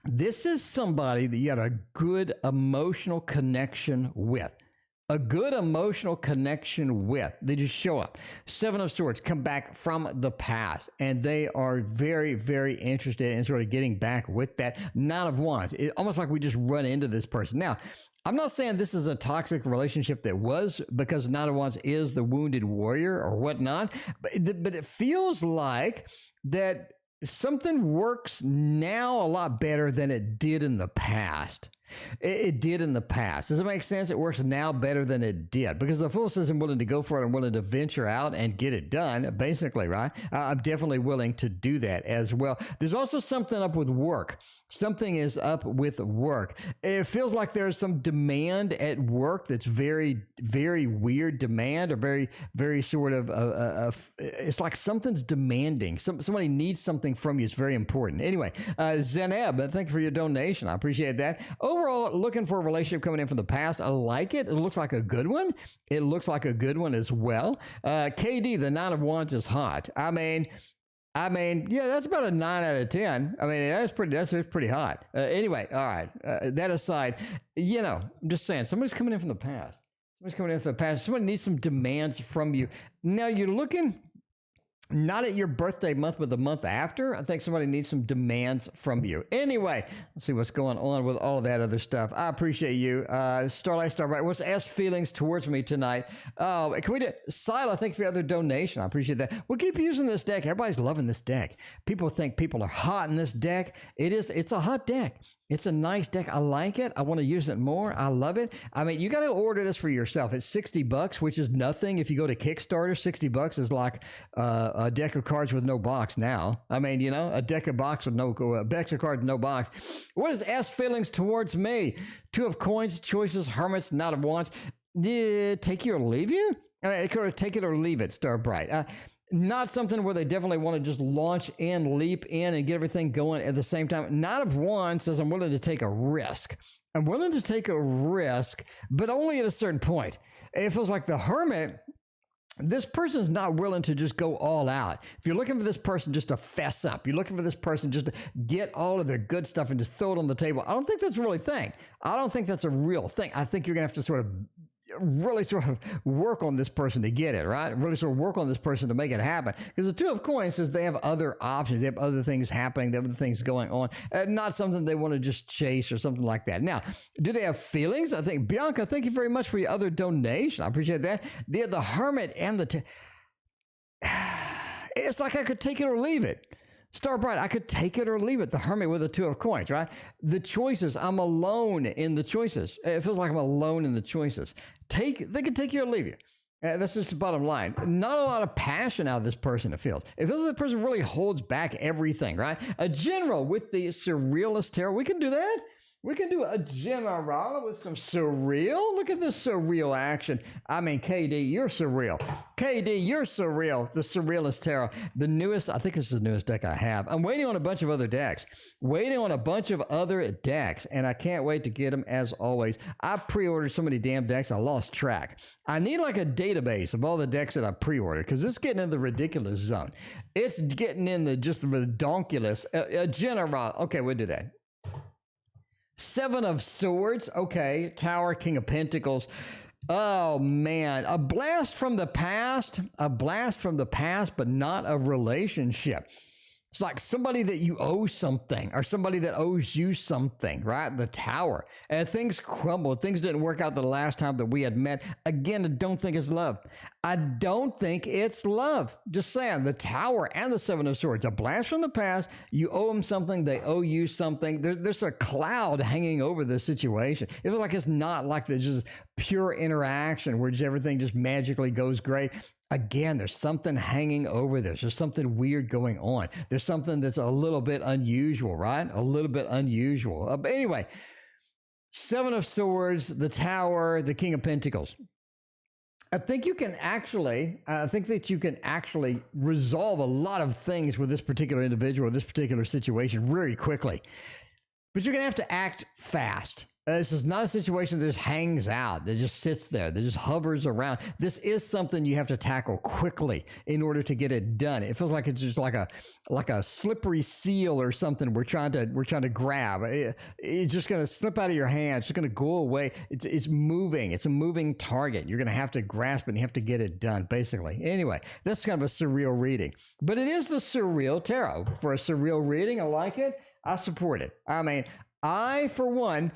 This is somebody that you had a good emotional connection with. They just show up. 7 of Swords come back from the past, and they are very, very interested in sort of getting back with that. 9 of Wands. It's almost like we just run into this person. Now, I'm not saying this is a toxic relationship that was, because 9 of Wands is the wounded warrior or whatnot, but it feels like that something works now a lot better than it did in the past. It did in the past. Does it make sense? It works now better than it did because the Fool says I'm willing to go for it. I'm willing to venture out and get it done, basically, right? I'm definitely willing to do that as well. There's also something up with work. Something is up with work. It feels like there's some demand at work that's very, very weird demand, or very, very sort of, it's like something's demanding. Somebody needs something from you. It's very important. Anyway, Zeneb, thank you for your donation. I appreciate that. Overall, looking for a relationship coming in from the past. I like it. It looks like a good one. It looks like a good one as well. KD, the 9 of Wands is hot. I mean, I mean, yeah, that's about a 9 out of 10. I mean, that's pretty hot. Anyway, all right. That aside, I'm just saying, somebody's coming in from the past. Somebody needs some demands from you. Now you're looking not at your birthday month, but the month after. I think somebody needs some demands from you. Anyway, let's see what's going on with all of that other stuff. I appreciate you. Starbright, what's S feelings towards me tonight? Can we do Sila, thank you for your other donation. I appreciate that. We'll keep using this deck. Everybody's loving this deck. People think people are hot in this deck. It's a hot deck. It's a nice deck. I like it. I want to use it more. I love it. I mean, you got to order this for yourself. It's $60, which is nothing. If you go to Kickstarter, $60 is like a deck of cards with no box now. I mean, a deck of cards with no box. What is S feelings towards me? 2 of coins, choices, hermits, Knight of wands. Take you or leave you? I mean, it could take it or leave it, Starbright. Not something where they definitely want to just launch in, leap in, and get everything going at the same time. Knight of Wands says, I'm willing to take a risk. I'm willing to take a risk, but only at a certain point. It feels like the Hermit, this person's not willing to just go all out. If you're looking for this person just to fess up, you're looking for this person just to get all of their good stuff and just throw it on the table, I don't think that's really a thing. I don't think that's a real thing. I think you're going to have to really work on this person to get it, right? Really work on this person to make it happen. Because the 2 of coins says they have other options. They have other things happening. They have other things going on. Not something they want to just chase or something like that. Now, do they have feelings? I think, Bianca, thank you very much for your other donation. I appreciate that. The Hermit and it's like I could take it or leave it. Starbright, I could take it or leave it. The Hermit with the 2 of coins, right? The choices, I'm alone in the choices. It feels like I'm alone in the choices. They can take you or leave you. That's just the bottom line. Not a lot of passion out of this person, it feels. It feels like the person really holds back everything, right? A general with the Surrealist Tarot. We can do that. We can do a general with some surreal. Look at this surreal action. I mean, KD, you're surreal. KD, you're surreal. The Surrealist Tarot. The newest, I think this is the newest deck I have. I'm waiting on a bunch of other decks. And I can't wait to get them as always. I pre-ordered so many damn decks, I lost track. I need like a database of all the decks that I pre-ordered because it's getting in the ridiculous zone. It's getting in the just the redonkulous. A general. Okay, we'll do that. 7 of Swords. Okay. Tower, King of Pentacles. Oh, man. A blast from the past. But not a relationship. It's like somebody that you owe something or somebody that owes you something, right? The Tower. And things crumbled. Things didn't work out the last time that we had met. Again, I don't think it's love. Just saying, the Tower and the 7 of Swords. A blast from the past. You owe them something. They owe you something. There's a cloud hanging over the situation. It feels like it's not like there's just pure interaction where just everything just magically goes great. Again, there's something hanging over this. There's something weird going on. There's something that's a little bit unusual, right? A little bit unusual. But anyway, 7 of Swords, the Tower, the King of Pentacles. I think that you can actually resolve a lot of things with this particular individual, this particular situation very quickly. But you're going to have to act fast. This is not a situation that just hangs out, that just sits there, that just hovers around. This is something you have to tackle quickly in order to get it done. It feels like it's just like a slippery seal or something we're trying to grab. It's just going to slip out of your hand. It's just going to go away. It's moving. It's a moving target. You're going to have to grasp it and you have to get it done, basically. Anyway, that's kind of a surreal reading. But it is the Surreal Tarot. For a surreal reading, I like it. I support it. I mean, I, for one,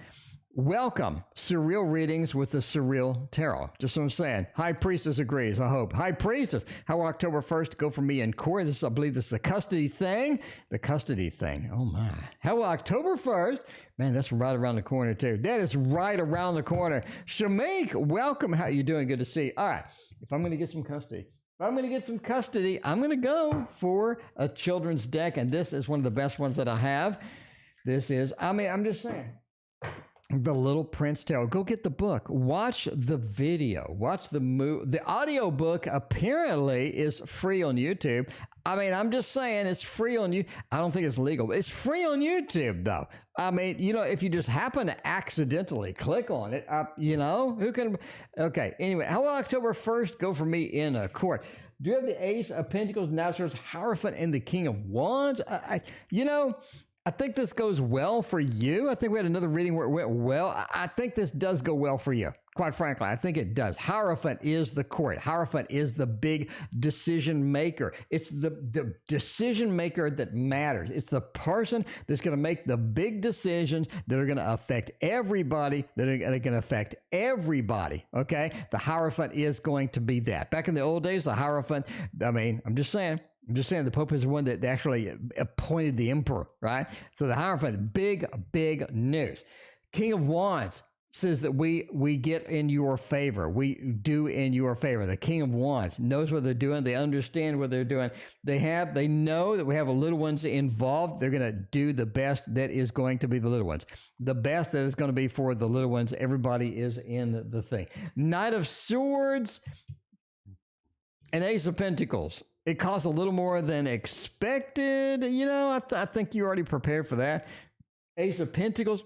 welcome surreal readings with the Surreal Tarot. Just what I'm saying. High Priestess agrees, I hope. High Priestess, how will October 1st go for me and Corey? I believe this is a custody thing. The custody thing. Oh, my. How will October 1st? Man, that's right around the corner, too. That is right around the corner. Shamik, welcome. How you doing? Good to see you. All right. If I'm going to get some custody, I'm going to go for a children's deck, and this is one of the best ones that I have. This is, I'm just saying. The Little Prince Tarot. Go get the book. Watch the video. Watch the movie. The audio book apparently is free on YouTube. I'm just saying it's free on you. I don't think it's legal, but it's free on YouTube though. If you just happen to accidentally click on it, who can? Okay. Anyway, how will October 1st go for me in court? Do you have the Ace of Pentacles, Knight of Swords, Hierophant, and the King of Wands? I think this goes well for you. I think we had another reading where it went well. I think this does go well for you. Quite frankly, I think it does. Hierophant is the court. Hierophant is the big decision maker. It's the decision maker that matters. It's the person that's going to make the big decisions that are going to affect everybody, okay? The Hierophant is going to be that. Back in the old days, the Hierophant, I'm just saying, the Pope is the one that actually appointed the emperor, right? So the Hierophant, big news. King of Wands says that we get in your favor. We do in your favor. The King of Wands knows what they're doing. They understand what they're doing. They know that we have little ones involved. They're going to do the best that is going to be the little ones. The best that is going to be for the little ones. Everybody is in the thing. Knight of Swords and Ace of Pentacles. It costs a little more than expected. I think you're already prepared for that. Ace of Pentacles.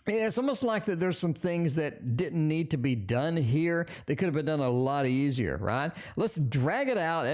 Yeah, it's almost like that there's some things that didn't need to be done here. They could have been done a lot easier, right? Let's drag it out.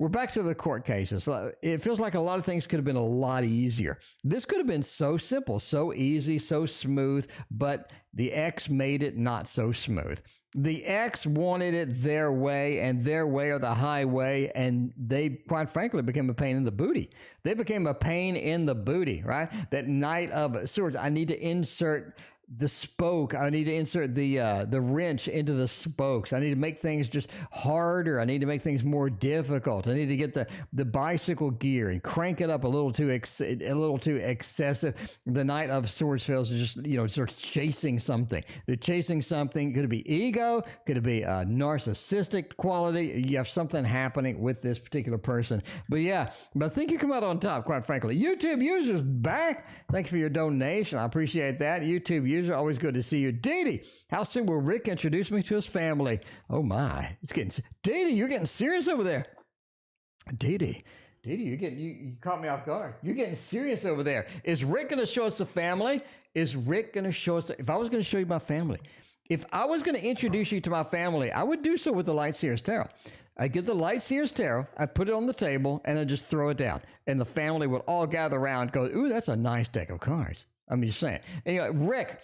We're back to the court cases. It feels like a lot of things could have been a lot easier. This could have been so simple, so easy, so smooth, but the ex made it not so smooth. The ex wanted it their way, and their way or the highway, and they, quite frankly, became a pain in the booty. They became a pain in the booty, right? That Knight of Swords, I need to insert the spoke. I need to insert the wrench into the spokes. I need to make things just harder. I need to make things more difficult. I need to get the bicycle gear and crank it up a little too excessive. The Knight of Swords feels just sort of chasing something. They're chasing something. Could it be ego? Could it be a narcissistic quality? You have something happening with this particular person. But I think you come out on top, quite frankly. YouTube users back. Thanks for your donation. I appreciate that. YouTube users, always good to see you. Dee, how soon will Rick introduce me to his family? Oh my, Dee, you're getting serious over there. Dee, you caught me off guard. You're getting serious over there. Is Rick going to show us the family? If I was going to show you my family, if I was going to introduce you to my family, I would do so with the Light Seers Tarot. I'd get the Light Seers Tarot, I'd put it on the table, and I'd just throw it down. And the family would all gather around and go, ooh, that's a nice deck of cards. I'm just saying. Anyway, Rick.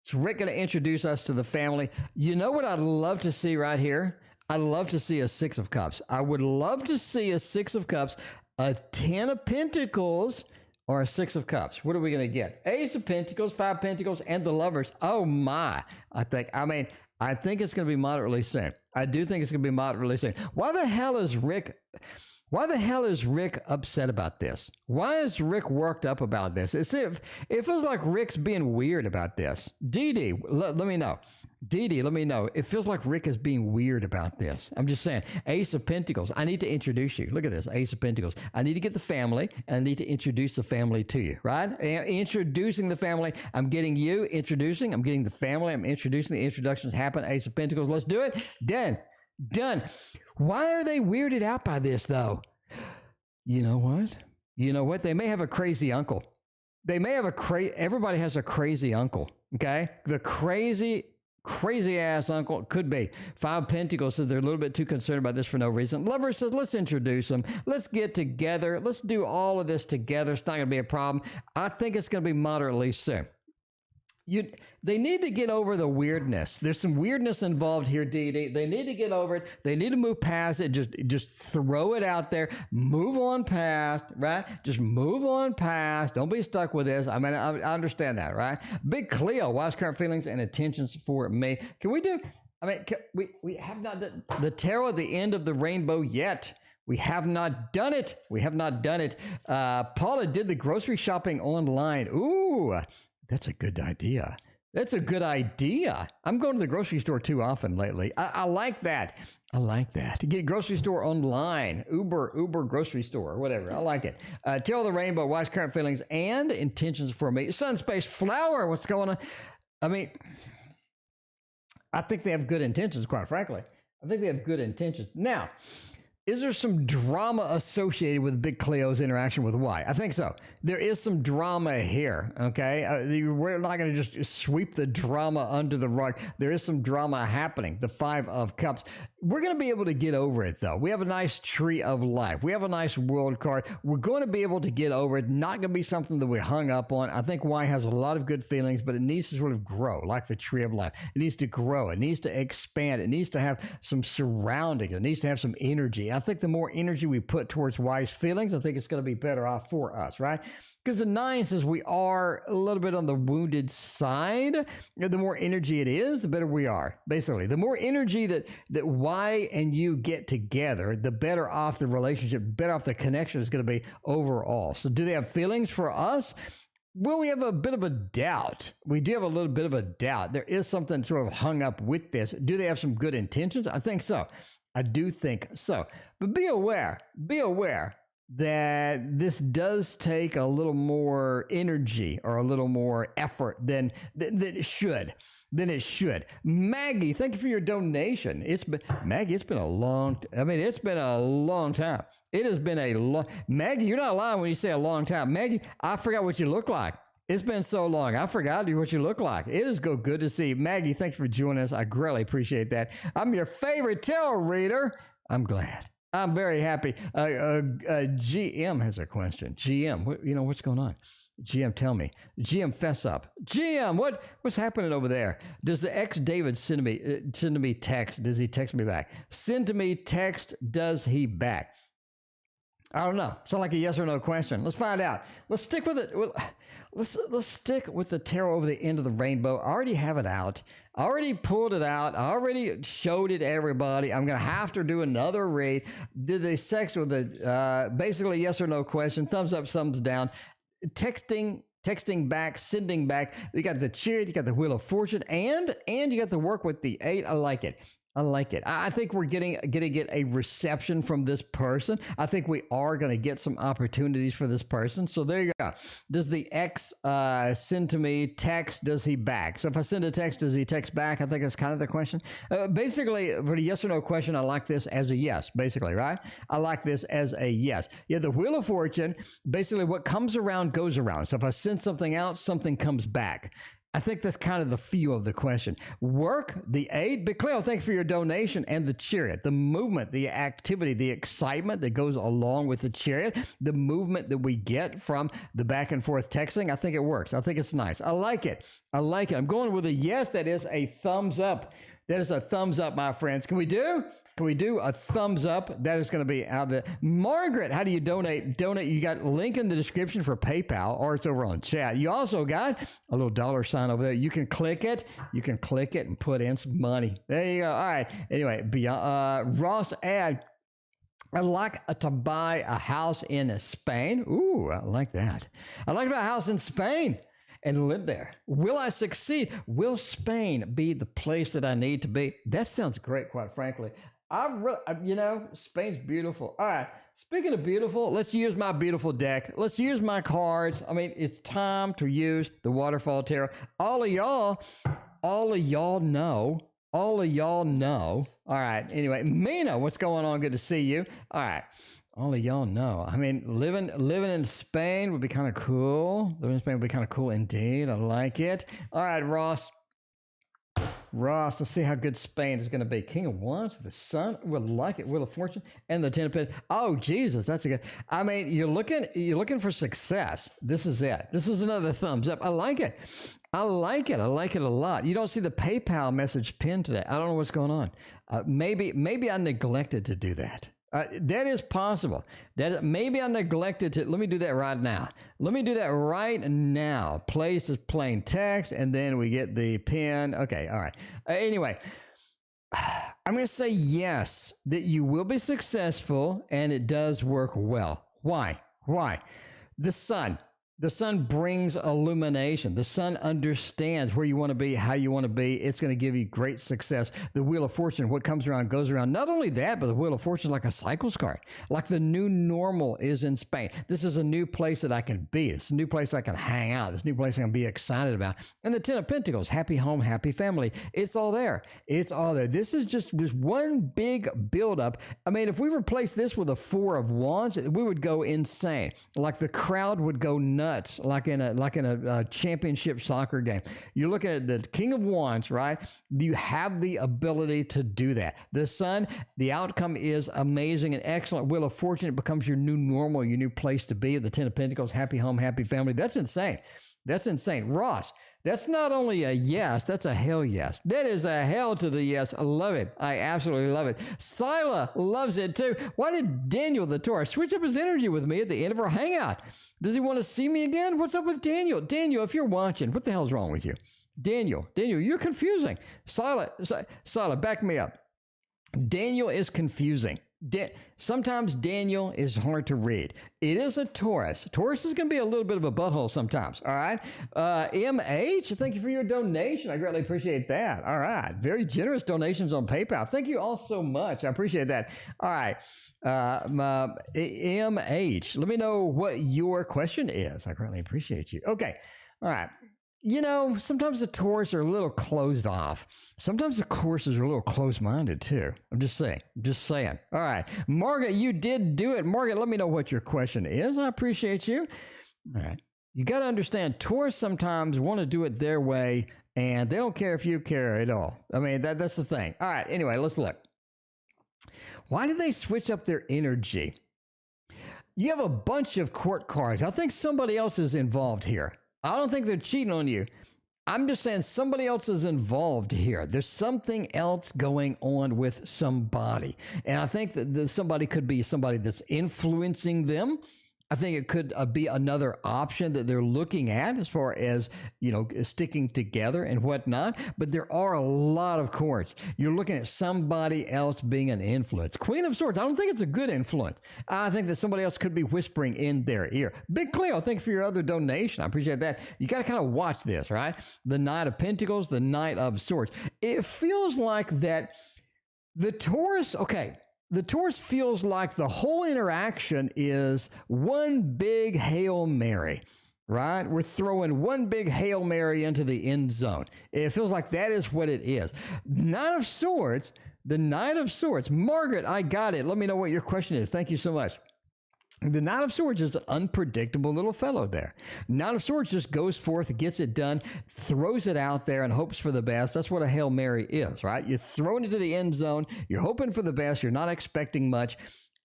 Is Rick going to introduce us to the family? You know what I'd love to see right here? I'd love to see a Six of Cups. I would love to see a Six of Cups, a 10 of Pentacles, or a Six of Cups. What are we going to get? Ace of Pentacles, 5 Pentacles, and the Lovers. Oh my. I think it's going to be moderately soon. I do think it's going to be moderately soon. Why the hell is Rick upset about this? Why is Rick worked up about this? It feels like Rick's being weird about this. Dee, let me know. Dee, let me know. It feels like Rick is being weird about this. I'm just saying. Ace of Pentacles. I need to introduce you. Look at this. Ace of Pentacles. I need to get the family, and I need to introduce the family to you, right? Introducing the family. I'm getting you introducing. I'm getting the family. I'm introducing. The introductions happen. Ace of Pentacles. Let's do it. Done. Why are they weirded out by this, though? You know what? They may have a crazy uncle. Everybody has a crazy uncle, okay? The crazy ass uncle could be. 5 Pentacles says they're a little bit too concerned about this for no reason. Lover says, let's introduce them. Let's get together. Let's do all of this together. It's not going to be a problem. I think it's going to be moderately soon. They need to get over the weirdness. There's some weirdness involved here, Dee. They need to get over it. They need to move past it. Just throw it out there. Move on past, right? Just move on past. Don't be stuck with this. I understand that, right? Big Cleo, wise current feelings and intentions for me. We have not done the tarot at the end of the rainbow yet. We have not done it. Paula did the grocery shopping online. Ooh. That's a good idea. I'm going to the grocery store too often lately. I like that. To get a grocery store online, Uber grocery store, or whatever. I like it. Tell the Rainbow, wise current feelings and intentions for me. Sun, space, flower. What's going on? I think they have good intentions, quite frankly. Now, is there some drama associated with Big Cleo's interaction with Y? I think so. There is some drama here, okay? We're not going to just sweep the drama under the rug. There is some drama happening. The 5 of Cups. We're going to be able to get over it, though. We have a nice tree of life. We have a nice world card. We're going to be able to get over it. Not going to be something that we're hung up on. I think Y has a lot of good feelings, but it needs to sort of grow like the tree of life. It needs to grow. It needs to expand. It needs to have some surroundings. It needs to have some energy. I think the more energy we put towards Y's feelings, I think it's going to be better off for us, right? Because the 9 says we are a little bit on the wounded side. The more energy it is, the better we are, basically. The more energy that Y and you get together, the better off the relationship, better off the connection is going to be overall. So do they have feelings for us? Well, we have a bit of a doubt. We do have a little bit of a doubt. There is something sort of hung up with this. Do they have some good intentions? I think so. I do think so. But be aware that this does take a little more energy or a little more effort than it should. Maggie, thank you for your donation. Maggie, it's been a long time. It has been a long, Maggie, you're not lying when you say a long time. Maggie, I forgot what you look like. It's been so long. I forgot what you look like. It is good to see you. Maggie, thanks for joining us. I greatly appreciate that. I'm your favorite tarot reader. I'm glad. I'm very happy. GM has a question. GM, what's going on? GM, tell me. GM, fess up. GM, what's happening over there? Does the ex-David send to me text? Does he text me back? Send to me text, does he back? I don't know. Sound like a yes or no question. Let's find out. Let's stick with it. Let's stick with the tarot over the end of the rainbow. I already have it out. I already pulled it out. I already showed it to everybody. I'm going to have to do another read. Did they sex with a basically yes or no question? Thumbs up, thumbs down. Texting back, sending back. You got the Chariot, you got the Wheel of Fortune, and you got to work with the 8. I like it. I think we're going to get a reception from this person. I think we are going to get some opportunities for this person. So there you go. Does the ex send to me text? Does he back? So if I send a text, does he text back? I think that's kind of the question. Basically, for the yes or no question, I like this as a yes, basically, right? I like this as a yes. Yeah, the Wheel of Fortune, basically what comes around goes around. So if I send something out, something comes back. I think that's kind of the feel of the question. Work, the 8. But Cleo, thanks for your donation, and the Chariot. The movement, the activity, the excitement that goes along with the Chariot, the movement that we get from the back and forth texting, I think it works. I think it's nice. I like it. I'm going with a yes. That is a thumbs up. That is a thumbs up, my friends. Can we do a thumbs up? That is going to be out there. Margaret, how do you donate? You got a link in the description for PayPal, or it's over on chat. You also got a little $sign over there. You can click it. And put in some money. There you go. All right. Anyway, Ross ad. I'd like to buy a house in Spain. Ooh, I like that. I'd like to buy a house in Spain and live there. Will I succeed? Will Spain be the place that I need to be? That sounds great, quite frankly. Spain's beautiful. All right. Speaking of beautiful, let's use my beautiful deck. Let's use my cards. I mean, it's time to use the Waterfall Tarot. All of y'all know. All right. Anyway, Mina, what's going on? Good to see you. All right. All of y'all know. I mean, living in Spain would be kind of cool. Living in Spain would be kind of cool indeed. I like it. All right, Ross, let's see how good Spain is going to be. King of Wands, the Sun, would like it. Wheel of Fortune, and the 10 of Pentacles. Oh, Jesus, that's a good. I mean, you're looking for success. This is it. This is another thumbs up. I like it. I like it a lot. You don't see the PayPal message pinned today. I don't know what's going on. Maybe I neglected to do that. That is possible. Maybe I neglected to. Let me do that right now. Place is plain text, and then we get the pin. Okay, all right. Anyway, I'm going to say yes, that you will be successful, and it does work well. Why? The sun. The sun brings illumination. The sun understands where you want to be, how you want to be. It's going to give you great success. The Wheel of Fortune, what comes around goes around. Not only that, but the Wheel of Fortune is like a cycles card. Like the new normal is in Spain. This is a new place that I can be. It's a new place I can hang out. This new place I can be excited about. And the 10 of Pentacles, happy home, happy family. It's all there. This is just one big buildup. I mean, if we replace this with a 4 of Wands, we would go insane. Like the crowd would go nuts. nuts, like in a championship soccer game. You're looking at the King of Wands, right? You have the ability to do that. The Sun, the outcome is amazing and excellent. Wheel of Fortune, it becomes your new normal, your new place to be. The Ten of Pentacles, happy home, happy family. That's insane. That's insane. Ross, that's not only a yes, that's a hell yes. That is a hell to the yes. I love it. I absolutely love it. Sila loves it too. Why did Daniel the Taurus switch up his energy with me at the end of our hangout? Does he want to see me again? What's up with Daniel? Daniel, if you're watching, what the hell's wrong with you? Daniel, you're confusing. Sila, back me up. Daniel is confusing. Sometimes Daniel is hard to read. It is a Taurus. Taurus is going to be a little bit of a butthole sometimes. All right. MH, thank you for your donation. I greatly appreciate that. All right. Very generous donations on PayPal. Thank you all so much. I appreciate that. All right. MH, let me know what your question is. I greatly appreciate you. Okay. All right. You know, sometimes the Taurus are a little closed off. Sometimes the Tauruses are a little closed-minded, too. I'm just saying. All right. Margaret, you did do it. Margaret, let me know what your question is. I appreciate you. All right. You got to understand, Taurus sometimes want to do it their way, and they don't care if you care at all. I mean, that's the thing. All right. Anyway, let's look. Why did they switch up their energy? You have a bunch of court cards. I think somebody else is involved here. I don't think they're cheating on you. I'm just saying somebody else is involved here. There's something else going on with somebody. And I think that somebody could be somebody that's influencing them. I think it could be another option that they're looking at as far as, you know, sticking together and whatnot. But there are a lot of courts. You're looking at somebody else being an influence. Queen of Swords, I don't think it's a good influence. I think that somebody else could be whispering in their ear. Big Cleo, thank you for your other donation. I appreciate that. You got to kind of watch this, right? The Knight of Pentacles, the Knight of Swords. It feels like that the Taurus, okay, the Taurus feels like the whole interaction is one big Hail Mary, right? We're throwing one big Hail Mary into the end zone. It feels like that is what it is. The Knight of Swords, Margaret, I got it. Let me know what your question is. Thank you so much. The Knight of Swords is an unpredictable little fellow there. Knight of Swords just goes forth, gets it done, throws it out there, and hopes for the best. That's what a Hail Mary is, right? You're throwing it to the end zone. You're hoping for the best. You're not expecting much.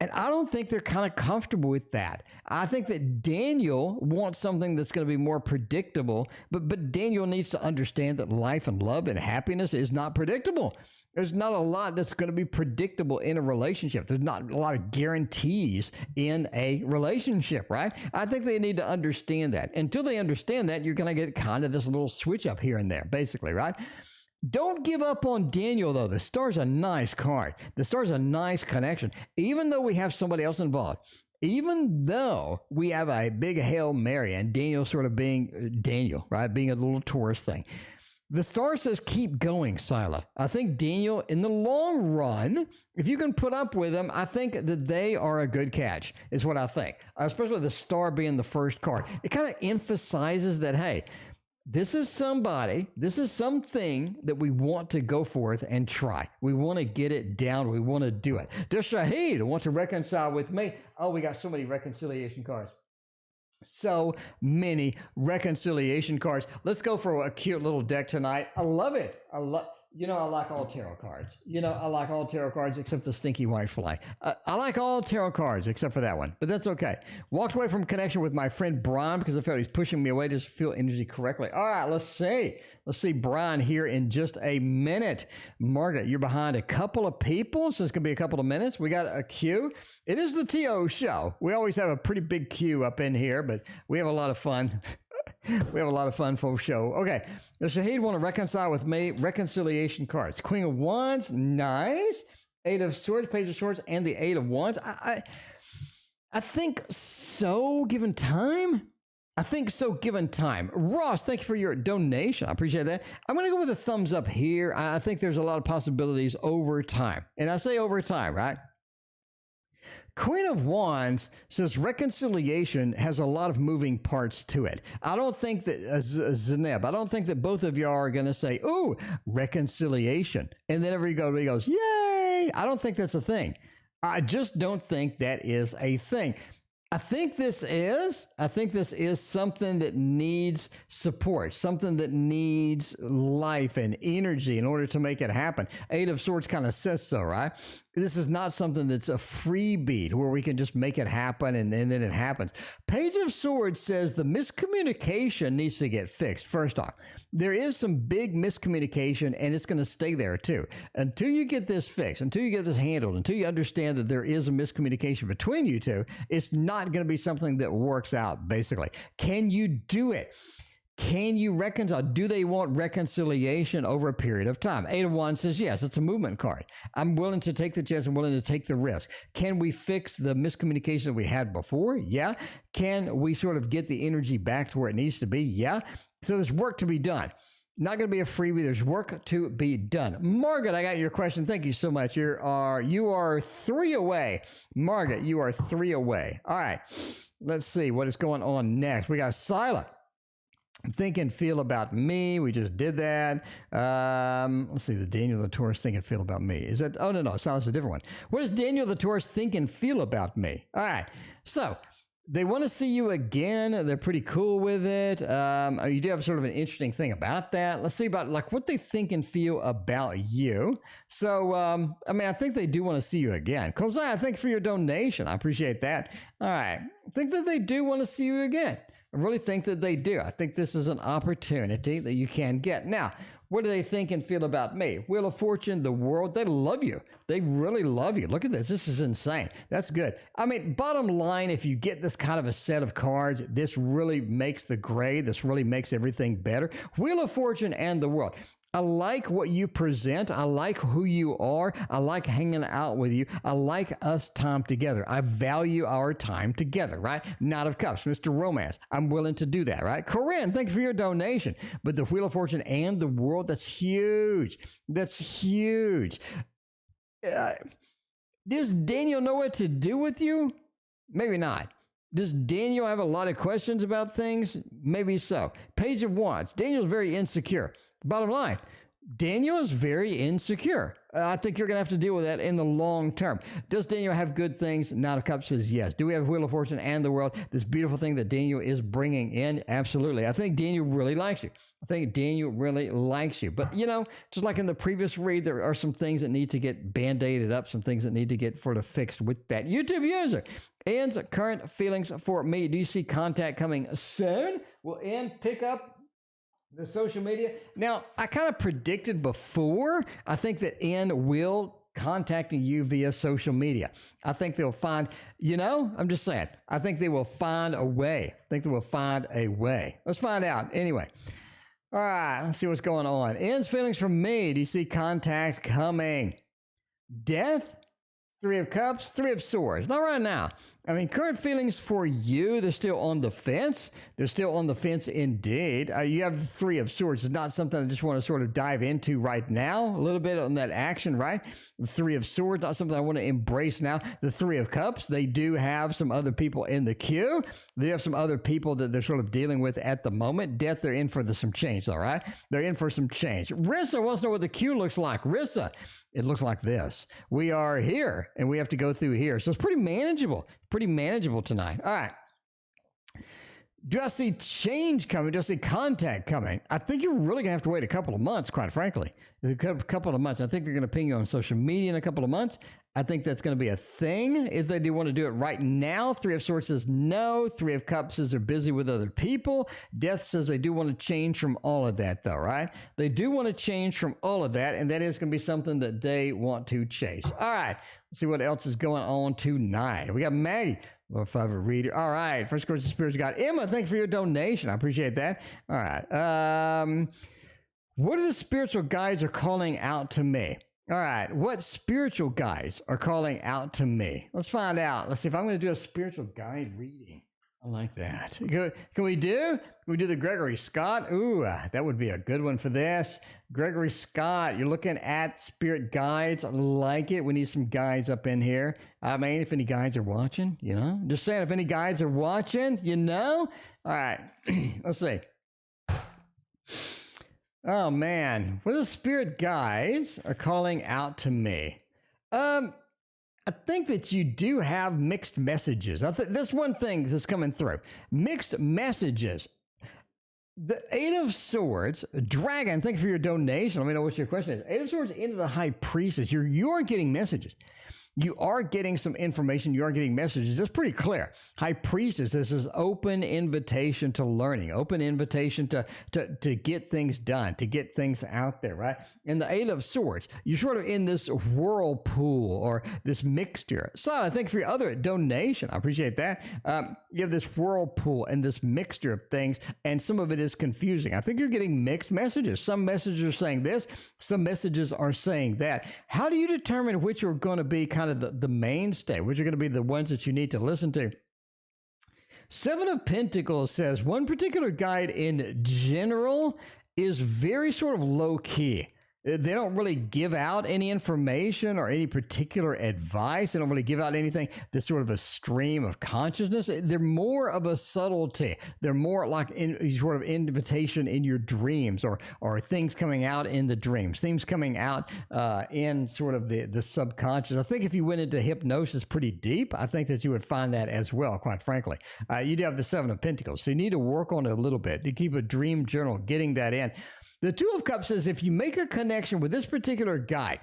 And I don't think they're kind of comfortable with that. I think that Daniel wants something that's going to be more predictable, but Daniel needs to understand that life and love and happiness is not predictable. There's not a lot that's going to be predictable in a relationship. There's not a lot of guarantees in a relationship, right? I think they need to understand that. Until they understand that, you're going to get kind of this little switch up here and there, basically, right? Don't give up on Daniel, though. The Star's a nice card. The Star's a nice connection. Even though we have somebody else involved, even though we have a big Hail Mary and Daniel sort of being Daniel, right? Being a little Taurus thing. The Star says, keep going, Sila. I think Daniel, in the long run, if you can put up with them, I think that they are a good catch, is what I think. Especially the Star being the first card. It kind of emphasizes that, hey, this is somebody, this is something that we want to go forth and try. We want to get it down. We want to do it. Does Shahid want to reconcile with me? Oh, we got so many reconciliation cards. So many reconciliation cards. Let's go for a cute little deck tonight. I love it. I like all tarot cards. I like all tarot cards except the stinky white fly. I like all tarot cards except for that one, but that's okay. Walked away from connection with my friend Brian because I felt he's pushing me away to feel energy correctly. All right, let's see Brian here in just a minute. Margaret, you're behind a couple of people, so it's going to be a couple of minutes. We got a queue. It is the TO show. We always have a pretty big queue up in here, but we have a lot of fun. We have a lot of fun for show. Okay. Does Shahid want to reconcile with me? Reconciliation cards. Queen of Wands. Nice. Eight of Swords, Page of Swords, and the Eight of Wands. I think so, given time. Ross, thank you for your donation. I appreciate that. I'm going to go with a thumbs up here. I think there's a lot of possibilities over time. And I say over time, right? Queen of Wands says reconciliation has a lot of moving parts to it. I don't think that, Zeneb, I don't think that both of y'all are going to say, ooh, reconciliation. And then everybody goes, yay. I don't think that's a thing. I just don't think that is a thing. I think this is something that needs support, something that needs life and energy in order to make it happen. Eight of Swords kind of says so, right? This is not something that's a freebie where we can just make it happen and then it happens. Page of Swords says the miscommunication needs to get fixed. First off, there is some big miscommunication and it's going to stay there too. Until you get this fixed, until you get this handled, until you understand that there is a miscommunication between you two, it's not going to be something that works out, basically. Can you do it? Can you reconcile? Do they want reconciliation over a period of time? Eight of Wands says yes. It's a movement card. I'm willing to take the chance. I'm willing to take the risk. Can we fix the miscommunication that we had before? Yeah. Can we sort of get the energy back to where it needs to be? Yeah. So there's work to be done. Not going to be a freebie. There's work to be done. Margaret, I got your question. Thank you so much. You are 3 away. Margaret, you are 3 away. All right. Let's see what is going on next. We got Sila. Think and feel about me. We just did that. Let's see. The Daniel the Taurus think and feel about me. Is that? Oh, no. Sila's a different one. What does Daniel the Taurus think and feel about me? All right. So they want to see you again. They're pretty cool with it. You do have sort of an interesting thing about that. Let's see about like what they think and feel about you. So, I think they do want to see you again. Kozai, thank you for your donation. I appreciate that. All right. I think that they do want to see you again. I really think that they do. I think this is an opportunity that you can get. Now, what do they think and feel about me? Wheel of Fortune, the world, they love you. They really love you. Look at this. This is insane. That's good. I mean, bottom line, if you get this kind of a set of cards, this really makes the grade. This really makes everything better. Wheel of Fortune and the world. I like what you present. I like who you are. I like hanging out with you. I like us time together. I value our time together, right? Knight of Cups, Mr. Romance. I'm willing to do that, right? Corinne, thank you for your donation. But the Wheel of Fortune and the world, that's huge. That's huge. Does Daniel know what to do with you? Maybe not. Does Daniel have a lot of questions about things? Maybe so. Page of Wands. Daniel's very insecure. Bottom line, Daniel is very insecure. I think you're going to have to deal with that in the long term. Does Daniel have good things? Knight of Cups says yes. Do we have Wheel of Fortune and the world? This beautiful thing that Daniel is bringing in? Absolutely. I think Daniel really likes you. I think Daniel really likes you. But, just like in the previous read, there are some things that need to get band-aided up, some things that need to get sort of fixed with that. YouTube user, Ian's current feelings for me. Do you see contact coming soon? Will Ian pick up the social media? Now, I kind of predicted before, I think that N will contacting you via social media. I think they'll find, I'm just saying, I think they will find a way. I think they will find a way. Let's find out. Anyway. All right, let's see what's going on. N's feelings from me. Do you see contact coming? Death? 3 of Cups, 3 of Swords. Not right now. I mean, current feelings for you, they're still on the fence. They're still on the fence indeed. You have the 3 of Swords. It's not something I just want to sort of dive into right now. A little bit on that action, right? The 3 of Swords, not something I want to embrace now. The 3 of Cups, they do have some other people in the queue. They have some other people that they're sort of dealing with at the moment. Death, they're in for some change, all right? They're in for some change. Rissa wants to know what the queue looks like. Rissa, it looks like this. We are here, and we have to go through here. So it's pretty manageable. Pretty manageable tonight. All right. Do I see change coming? Do I see contact coming? I think you're really going to have to wait a couple of months, quite frankly. A couple of months. I think they're going to ping you on social media in a couple of months. I think that's going to be a thing. If they do want to do it right now, 3 of Swords says no. 3 of Cups says they're busy with other people. Death says they do want to change from all of that, though, right? They do want to change from all of that, and that is going to be something that they want to chase. All right. Let's see what else is going on tonight. We got Maggie. Well, if I have a reader. All right. First Course of Spirits got Emma. Thank you for your donation. I appreciate that. All right. What are the spiritual guides are calling out to me? All right. What spiritual guides are calling out to me? Let's find out. Let's see if I'm going to do a spiritual guide reading. I like that. Can we do the Gregory Scott? Ooh, that would be a good one for this. Gregory Scott, you're looking at spirit guides. I like it. We need some guides up in here. I mean, if any guides are watching, just saying, if any guides are watching, All right. Let's see. Oh man, what are the spirit guides are calling out to me? I think that you do have mixed messages. I think that's one thing that's coming through. Mixed messages. The Eight of Swords, Dragon, thank you for your donation. Let me know what your question is. Eight of Swords into the High Priestess. You are getting messages. You are getting some information. You are getting messages. That's pretty clear. High Priestess, this is open invitation to learning, open invitation to get things done, to get things out there, right? And the Eight of Swords, you're sort of in this whirlpool or this mixture. Sada, thank you for your other donation. I appreciate that. You have this whirlpool and this mixture of things, and some of it is confusing. I think you're getting mixed messages. Some messages are saying this, some messages are saying that. How do you determine which are going to be kind of the mainstay, which are going to be the ones that you need to listen to? Seven of Pentacles says one particular guide in general is very sort of low key. They don't really give out any information or any particular advice. They don't really give out anything that's sort of a stream of consciousness. They're more of a subtlety. They're more like in sort of invitation in your dreams or things coming out in the dreams, things coming out in sort of the subconscious. I think if you went into hypnosis pretty deep, I think that you would find that as well, quite frankly. You do have the Seven of Pentacles, so you need to work on it a little bit to keep a dream journal, getting that in. The Two of Cups says if you make a connection with this particular guy,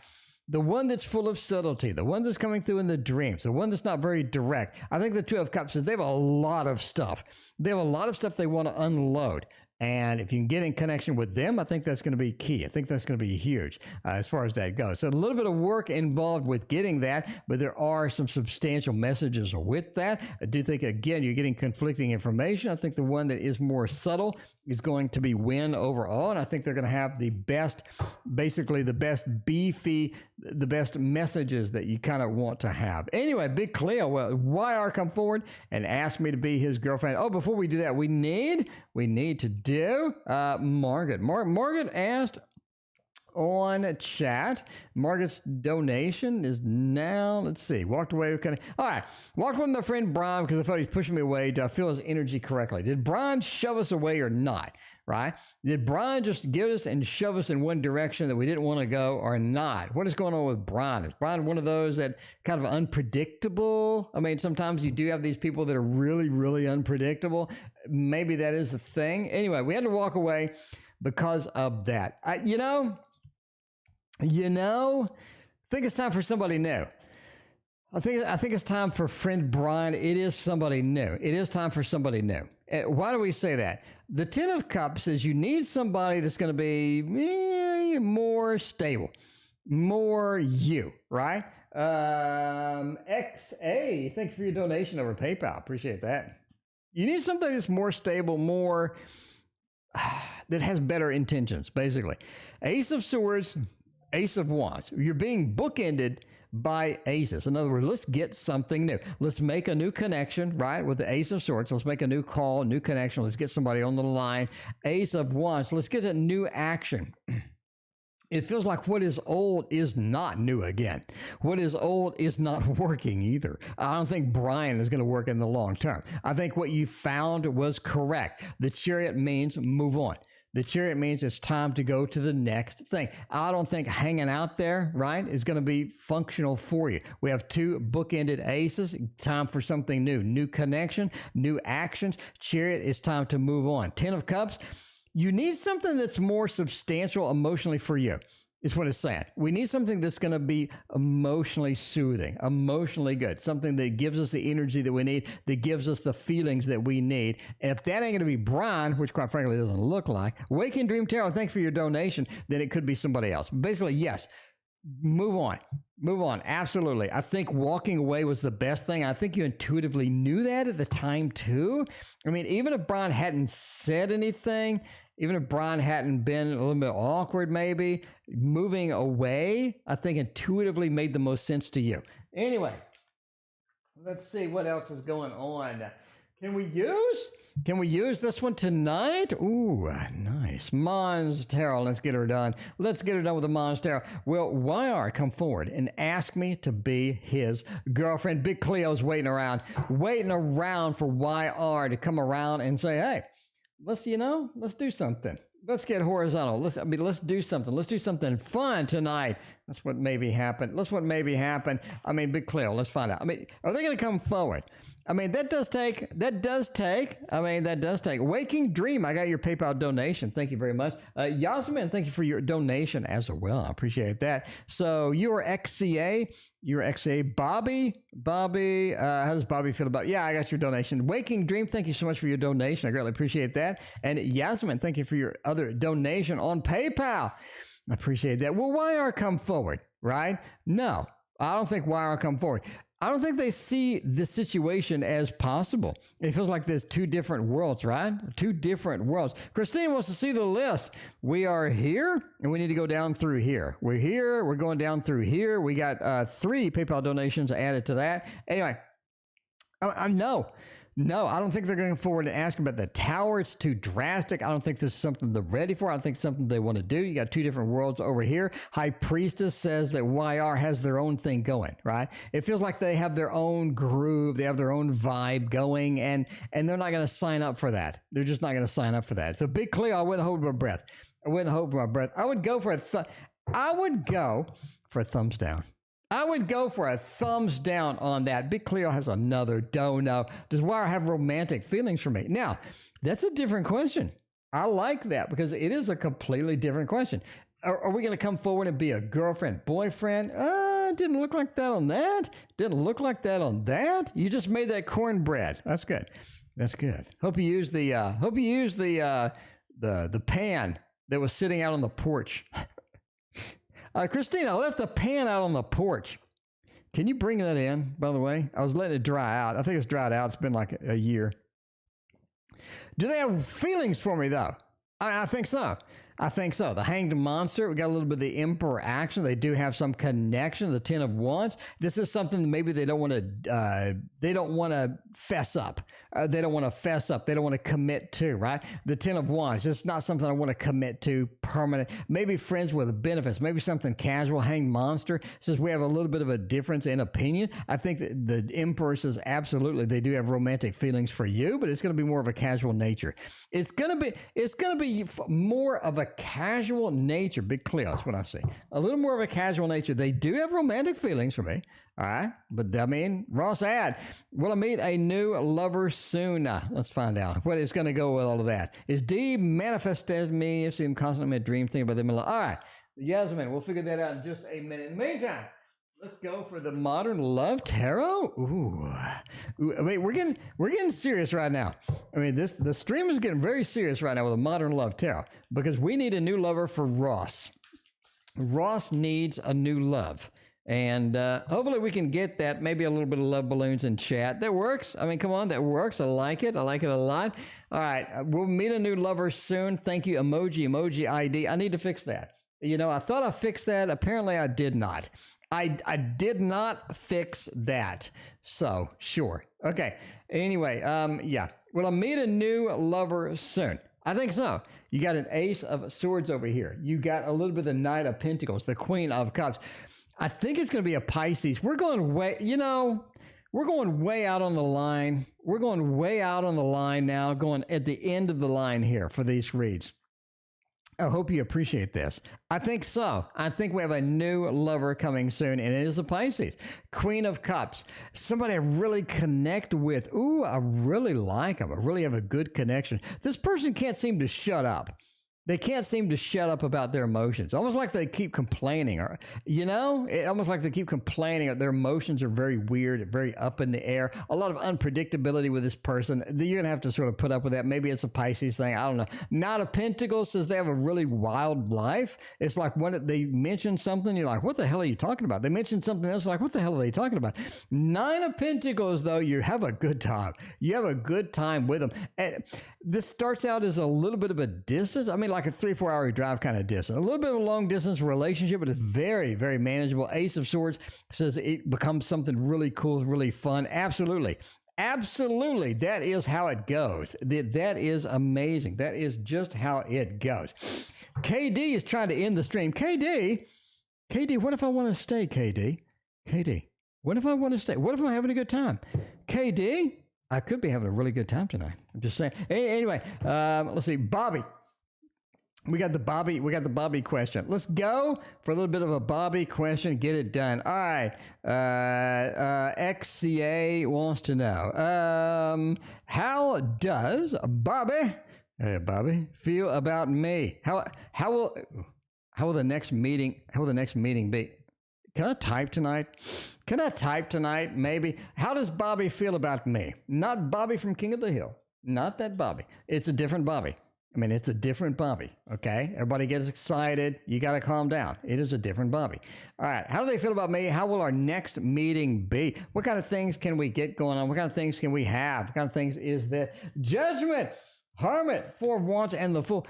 the one that's full of subtlety, the one that's coming through in the dreams, the one that's not very direct, I think the Two of Cups says they have a lot of stuff. They have a lot of stuff they want to unload. And if you can get in connection with them, I think that's going to be key. I think that's going to be huge as far as that goes. So a little bit of work involved with getting that, but there are some substantial messages with that. I do think, again, you're getting conflicting information. I think the one that is more subtle is going to be win overall. And I think they're going to have the best, basically the best beefy, the best messages that you kind of want to have. Anyway, Big Cleo, well, YR come forward and ask me to be his girlfriend. Oh, before we do that, we need to do Margaret. Margaret asked on chat. Margaret's donation is now, let's see, walked away. Okay. All right. Walked with my friend Brian because I thought he's pushing me away. Do I feel his energy correctly? Did Brian shove us away or not? Right? Did Brian just get us and shove us in one direction that we didn't want to go or not? What is going on with Brian? Is Brian one of those that kind of unpredictable? I mean, sometimes you do have these people that are really, really unpredictable. Maybe that is a thing. Anyway, we had to walk away because of that. I think it's time for somebody new. I think it's time for friend Brian. It is somebody new. It is time for somebody new. Why do we say that? The Ten of Cups says you need somebody that's going to be more stable, more you, right? XA, thank you for your donation over PayPal. Appreciate that. You need something that's more stable, more that has better intentions, basically. Ace of Swords, Ace of Wands. You're being bookended by aces. In other words, let's get something new. Let's make a new connection, right? With the Ace of Swords. Let's make a new call, new connection. Let's get somebody on the line. Ace of Wands. Let's get a new action. It feels like what is old is not new again. What is old is not working either. I don't think Brian is going to work in the long term. I think what you found was correct. The Chariot means move on. The Chariot means it's time to go to the next thing. I don't think hanging out there, right, is going to be functional for you. We have two bookended aces. Time for something new. New connection, new actions. Chariot, it's time to move on. Ten of Cups, you need something that's more substantial emotionally for you. Is what it's saying. We need something that's going to be emotionally soothing, emotionally good, something that gives us the energy that we need, that gives us the feelings that we need. And if that ain't going to be Brian, which quite frankly doesn't look like, Waking Dream Tarot, thanks for your donation, then it could be somebody else. Basically, yes, move on. Move on. Absolutely. I think walking away was the best thing. I think you intuitively knew that at the time too. I mean, even if Brian hadn't said anything, even if Brian hadn't been a little bit awkward, maybe moving away, I think intuitively made the most sense to you. Anyway, let's see what else is going on. Can we use this one tonight? Ooh, nice. Mons Tarot, let's get her done. Let's get her done with the Mons Tarot. Will YR come forward and ask me to be his girlfriend? Big Cleo's waiting around for YR to come around and say, hey, let's do something. Let's get horizontal. Let's do something. Let's do something fun tonight. That's what maybe happened. That's what maybe happened. I mean, Big Cleo, let's find out. I mean, are they going to come forward? I mean, that does take, Waking Dream, I got your PayPal donation. Thank you very much. Yasmin, thank you for your donation as well. I appreciate that. So you are XCA. You're XCA. Bobby, how does Bobby feel about, yeah, I got your donation. Waking Dream, thank you so much for your donation. I greatly appreciate that. And Yasmin, thank you for your other donation on PayPal. I appreciate that. Will YR come forward, right? No, I don't think YR come forward. I don't think they see the situation as possible. It feels like there's two different worlds, right? Two different worlds. Christine wants to see the list. We are here, and we need to go down through here. We're here. We're going down through here. We got 3 PayPal donations added to that. Anyway, No, I don't think they're going forward and asking about the tower. It's too drastic. I don't think this is something they're ready for. I don't think it's something they want to do. You got 2 different worlds over here. High Priestess says that YR has their own thing going, right? It feels like they have their own groove. They have their own vibe going, and they're not going to sign up for that. They're just not going to sign up for that. So Big Cleo, I wouldn't hold my breath. I would go for a thumbs down. I would go for a thumbs down on that. Big Cleo has another dono. Does YR have romantic feelings for me? Now, that's a different question. I like that because it is a completely different question. Are we going to come forward and be a girlfriend, boyfriend? Didn't look like that on that. Didn't look like that on that. You just made that cornbread. That's good. That's good. Hope you used the pan that was sitting out on the porch. Christine, I left the pan out on the porch. Can you bring that in, by the way? I was letting it dry out. I think it's dried out. It's been like a year. Do they have feelings for me, though? I think so. The Hanged Monster, we got a little bit of the Emperor action. They do have some connection, the Ten of Wands. This is something that maybe they don't want to fess up. They don't want to fess up. They don't want to commit to, right? The Ten of Wands, it's not something I want to commit to permanent. Maybe friends with benefits, maybe something casual. Hanged Monster says we have a little bit of a difference in opinion. I think that the Emperor says absolutely they do have romantic feelings for you, but it's going to be more of a casual nature. It's going to be more of a casual nature. Big Cleo, that's what I see. A little more of a casual nature. They do have romantic feelings for me. All right. But I mean, Ross ad, will I meet a new lover soon? Let's find out what is going to go with all of that. Is D manifested me? I see him constantly in a dream thing about them. All right. Yasmin, we'll figure that out in just a minute. In the meantime, let's go for the Modern Love Tarot. Ooh. I mean, we're getting serious right now. I mean, the stream is getting very serious right now with the Modern Love Tarot because we need a new lover for Ross. Ross needs a new love. And hopefully we can get that, maybe a little bit of love balloons in chat. That works. I mean, come on, that works. I like it. I like it a lot. All right, we'll meet a new lover soon. Thank you, emoji ID. I need to fix that. You know, I thought I fixed that. Apparently I did not. I did not fix that. So, sure. Okay. Anyway, yeah. Will I meet a new lover soon? I think so. You got an Ace of Swords over here. You got a little bit of the Knight of Pentacles, the Queen of Cups. I think it's going to be a Pisces. We're going way out on the line. We're going way out on the line now, going at the end of the line here for these reads. I hope you appreciate this. I think so. I think we have a new lover coming soon, and it is a Pisces. Queen of Cups. Somebody I really connect with. Ooh, I really like them. I really have a good connection. This person can't seem to shut up. They can't seem to shut up about their emotions. Almost like they keep complaining, or almost like they keep complaining. Their emotions are very weird, very up in the air. A lot of unpredictability with this person. You're gonna have to sort of put up with that. Maybe it's a Pisces thing. I don't know. Knight of Pentacles says they have a really wild life. It's like when they mention something, you're like, "What the hell are you talking about?" They mention something else, like, "What the hell are they talking about?" Nine of Pentacles, though, you have a good time. You have a good time with them. And this starts out as a little bit of a distance. I mean, like a 3-4 hour drive kind of distance. A little bit of a long distance relationship, but it's very, very manageable. Ace of Swords says it becomes something really cool, really fun. Absolutely. Absolutely. That is how it goes. That is amazing. That is just how it goes. KD is trying to end the stream. KD, what if I want to stay, KD? What if I want to stay? What if I'm having a good time? KD, I could be having a really good time tonight. I'm just saying. Anyway, let's see. Bobby We got the Bobby question. Let's go for a little bit of a Bobby question. Get it done. All right. XCA wants to know, how does Bobby feel about me? How will the next meeting be? Can I type tonight? Maybe. How does Bobby feel about me? Not Bobby from King of the Hill. Not that Bobby. It's a different Bobby. I mean, it's a different Bobby, okay? Everybody gets excited. You got to calm down. It is a different Bobby. All right. How do they feel about me? How will our next meeting be? What kind of things can we get going on? What kind of things can we have? What kind of things is there? Judgment, Hermit, Four of Wands, and the Fool.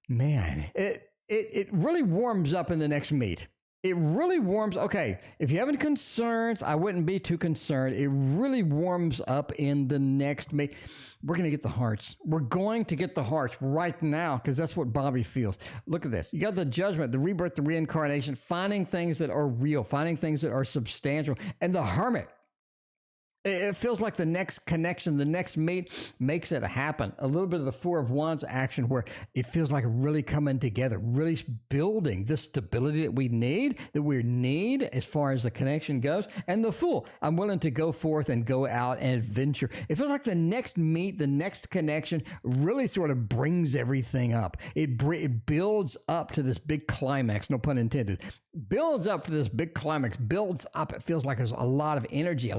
Man, it really warms up in the next meet. It really warms. Okay, if you have any concerns, I wouldn't be too concerned. It really warms up in the next meet. We're going to get the hearts. We're going to get the hearts right now because that's what Bobby feels. Look at this. You got the judgment, the rebirth, the reincarnation, finding things that are real, finding things that are substantial, and the hermit. It feels like the next connection, the next meet makes it happen. A little bit of the Four of Wands action where it feels like really coming together, really building the stability that we need as far as the connection goes. And the Fool, I'm willing to go forth and go out and adventure. It feels like the next meet, the next connection really sort of brings everything up. It builds up to this big climax, no pun intended. Builds up to this big climax, builds up. It feels like there's a lot of energy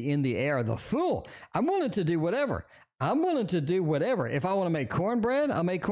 in the air. The Fool, I'm willing to do whatever. If I want to make cornbread, I'll make cornbread.